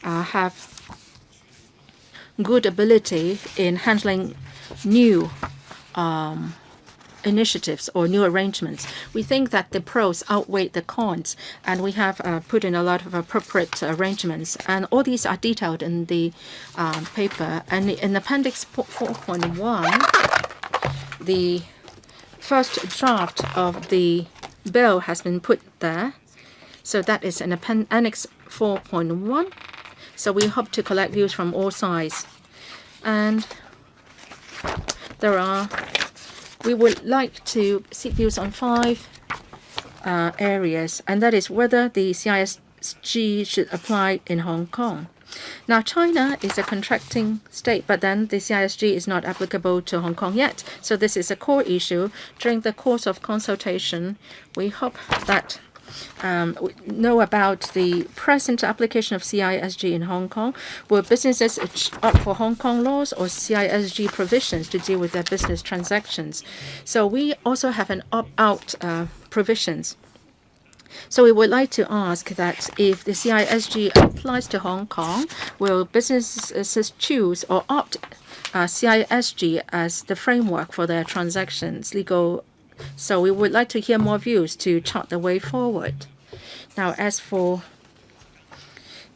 have good ability in handling new initiatives or new arrangements. We think that the pros outweigh the cons, and we have put in a lot of appropriate arrangements. And all these are detailed in the paper. And in Appendix 4.1, the first draft of the bill has been put there. So that is in Annex 4.1. So we hope to collect views from all sides. And we would like to seek views on 5 areas, and that is whether the CISG should apply in Hong Kong. Now, China is a contracting state, but then the CISG is not applicable to Hong Kong yet. So this is a core issue. During the course of consultation, we hope that we know about the present application of CISG in Hong Kong. Will businesses opt for Hong Kong laws or CISG provisions to deal with their business transactions? So we also have an opt-out provisions. So we would like to ask that if the CISG applies to Hong Kong, will businesses choose or opt CISG as the framework for their transactions, legal? So we would like to hear more views to chart the way forward. Now, as for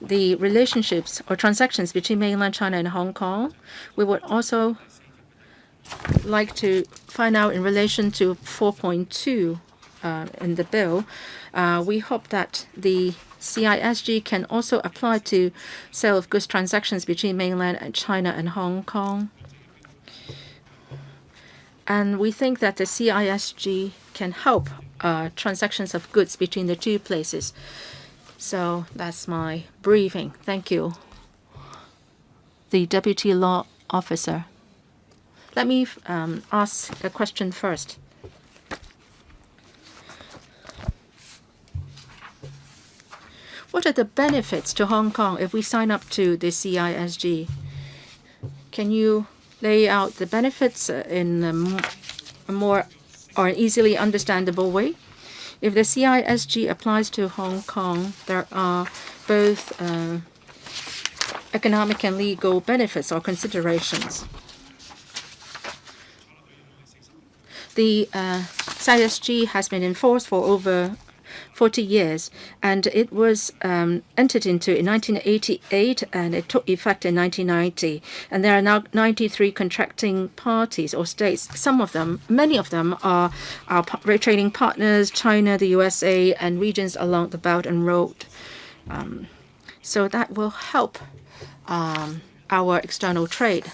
the relationships or transactions between mainland China and Hong Kong, we would also like to find out in relation to 4.2 in the bill. We hope that the CISG can also apply to sale of goods transactions between mainland China and Hong Kong. And we think that the CISG can help transactions of goods between the 2 places. So that's my briefing. Thank you. The Deputy Law Officer. Let me ask a question first. What are the benefits to Hong Kong if we sign up to the CISG? Can you lay out the benefits in a more or an easily understandable way? If the CISG applies to Hong Kong, there are both economic and legal benefits or considerations. The CISG has been enforced for 40 years, and it was entered into in 1988, and it took effect in 1990. And there are now 93 contracting parties or states. Many of them are our trading partners, China, the USA, and regions along the Belt and Road. So that will help our external trade.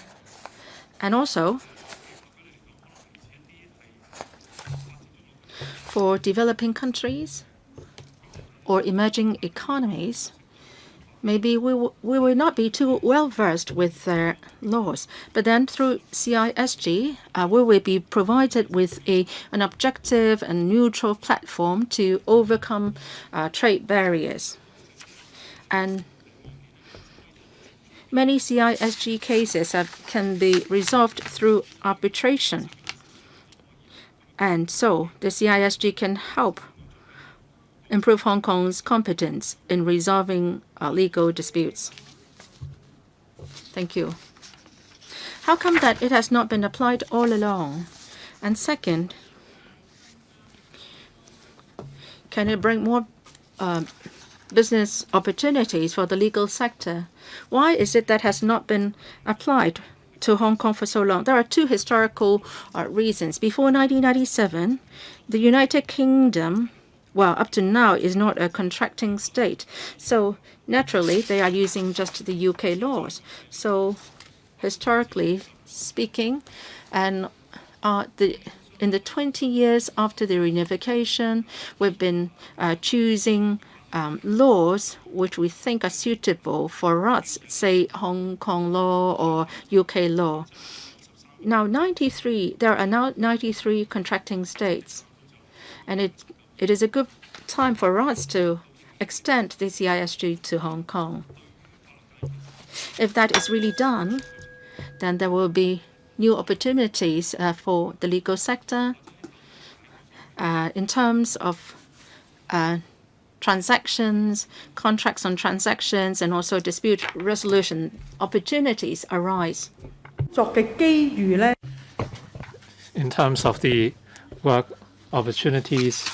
And also, for developing countries or emerging economies, maybe we will not be too well versed with their laws. But then through CISG, we will be provided with an objective and neutral platform to overcome trade barriers. And many CISG cases can be resolved through arbitration. And so the CISG can help improve Hong Kong's competence in resolving legal disputes. Thank you. How come that it has not been applied all along? And second, can it bring more business opportunities for the legal sector? Why is it that has not been applied to Hong Kong for so long? There are two historical reasons. Before 1997, the United Kingdom, well, up to now, is not a contracting state. So naturally, they are using just the UK laws. So historically speaking, and in the 20 years after the reunification, we've been choosing laws which we think are suitable for us, say Hong Kong law or UK law. Now, there are now 93 contracting states, and it is a good time for us to extend the CISG to Hong Kong. If that is really done, then there will be new opportunities for the legal sector in terms of transactions, contracts on transactions, and also dispute resolution opportunities arise. In terms of the work opportunities,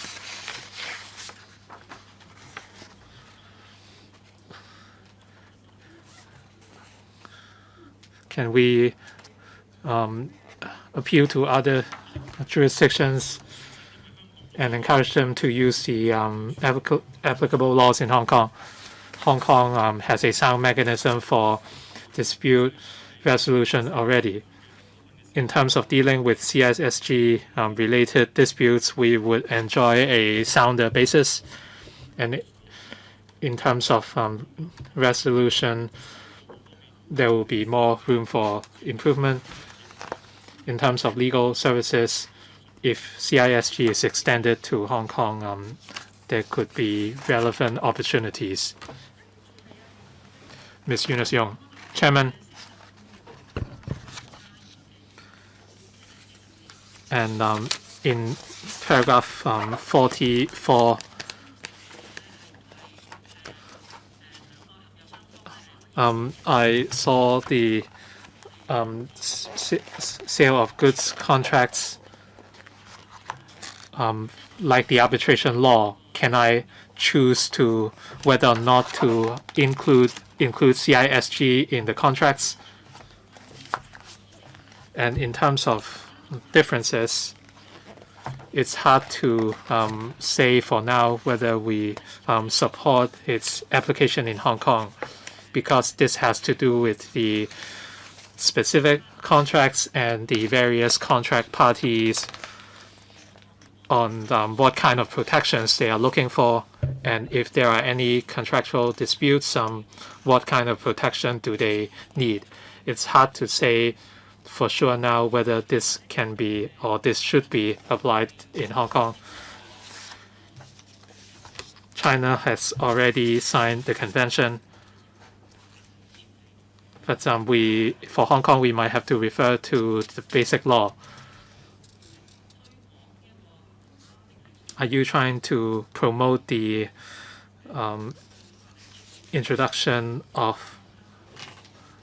can we appeal to other jurisdictions and encourage them to use the applicable laws in Hong Kong? Hong Kong has a sound mechanism for dispute resolution already. In terms of dealing with CISG related disputes, we would enjoy a sounder basis. And in terms of resolution, there will be more room for improvement. In terms of legal services, if CISG is extended to Hong Kong, there could be relevant opportunities. Ms. Eunice Yong, Chairman. And in paragraph 44, I saw the sale of goods contracts like the arbitration law. Can I choose to whether or not to include CISG in the contracts? And in terms of differences, it's hard to say for now whether we support its application in Hong Kong, because this has to do with the specific contracts and the various contract parties on what kind of protections they are looking for, and if there are any contractual disputes, what kind of protection do they need. It's hard to say for sure now whether this can be or this should be applied in Hong Kong. China has already signed the convention, but for Hong Kong, we might have to refer to the basic law. Are you trying to promote the introduction of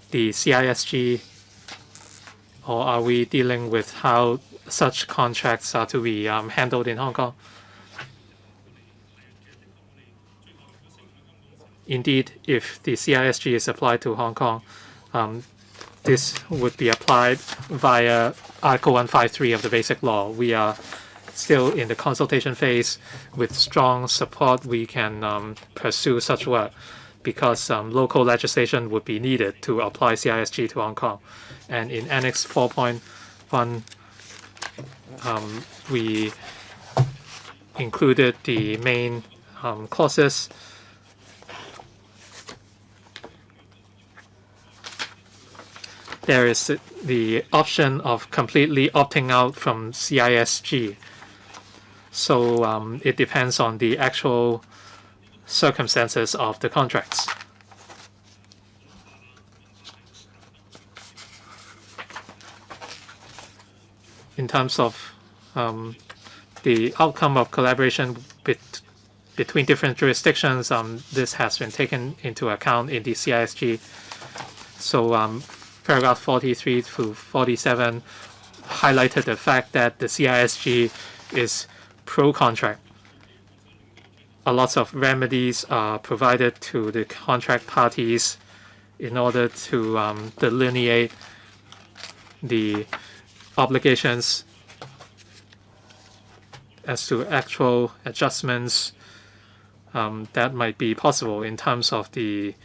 the CISG, or are we dealing with how such contracts are to be handled in Hong Kong? indeed, if the CISG is applied to Hong Kong, this would be applied via Article 153 of the Basic Law. We are still in the consultation phase. With strong support, we can pursue such work because local legislation would be needed to apply CISG to Hong Kong. And in Annex 4.1, we included the main clauses. There is the option of completely opting out from CISG. So it depends on the actual circumstances of the contracts. In terms of the outcome of collaboration between different jurisdictions, this has been taken into account in the CISG. So paragraph 43 to 47 highlighted the fact that the CISG is pro-contract. A lot of remedies are provided to the contract parties in order to delineate the obligations as to actual adjustments that might be possible in terms of the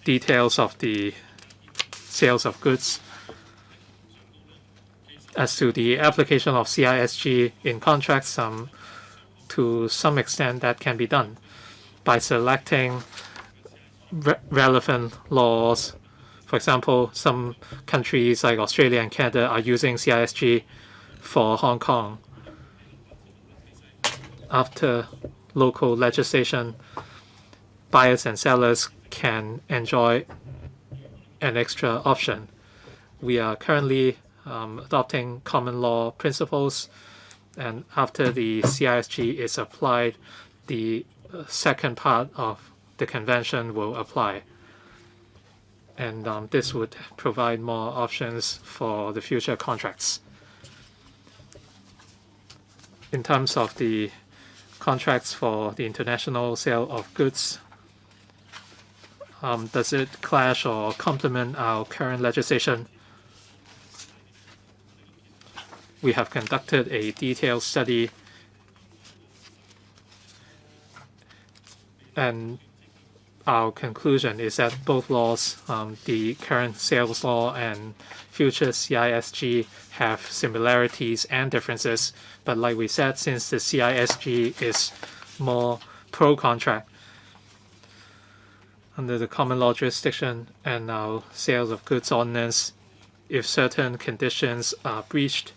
details of the sales of goods. As to the application of CISG in contracts, to some extent that can be done by selecting relevant laws. For example, some countries like Australia and Canada are using CISG for Hong Kong. After local legislation, buyers and sellers can enjoy an extra option. We are currently adopting common law principles, and after the CISG is applied, the second part of the convention will apply. And this would provide more options for the future contracts. In terms of the contracts for the international sale of goods, does it clash or complement our current legislation? We have conducted a detailed study, and our conclusion is that both laws, the current sales law and future CISG, have similarities and differences. But like we said, since the CISG is more pro-contract, under the common law jurisdiction and our sales of goods ordinance, if certain conditions are breached,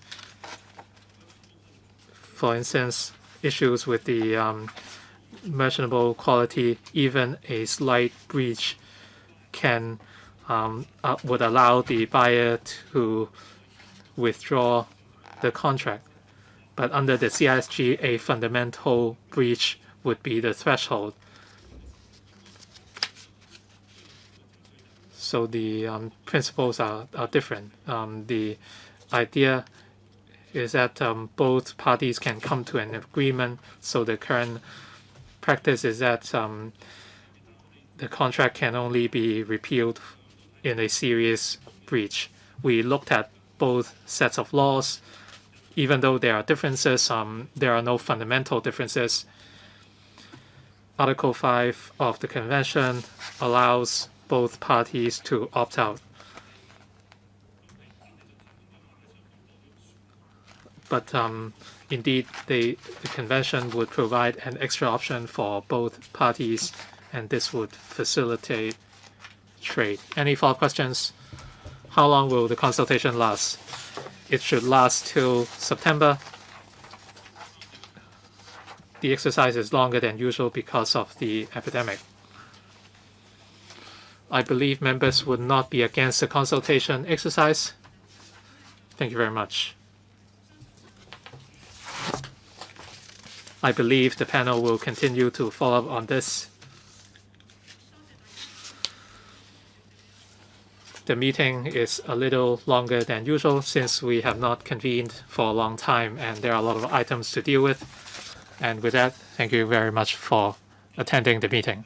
for instance, issues with the merchantable quality, even a slight breach can would allow the buyer to withdraw the contract. But under the CISG, a fundamental breach would be the threshold. So the principles are different. The idea is that both parties can come to an agreement. So the current practice is that the contract can only be repealed in a serious breach. We looked at both sets of laws. Even though there are differences, there are no fundamental differences. Article 5 of the Convention allows both parties to opt out. But indeed, the Convention would provide an extra option for both parties, and this would facilitate trade. Any follow-up questions? How long will the consultation last? It should last till September. The exercise is longer than usual because of the epidemic. I believe members would not be against the consultation exercise. Thank you very much. I believe the panel will continue to follow up on this. The meeting is a little longer than usual since we have not convened for a long time and there are a lot of items to deal with. And with that, thank you very much for attending the meeting.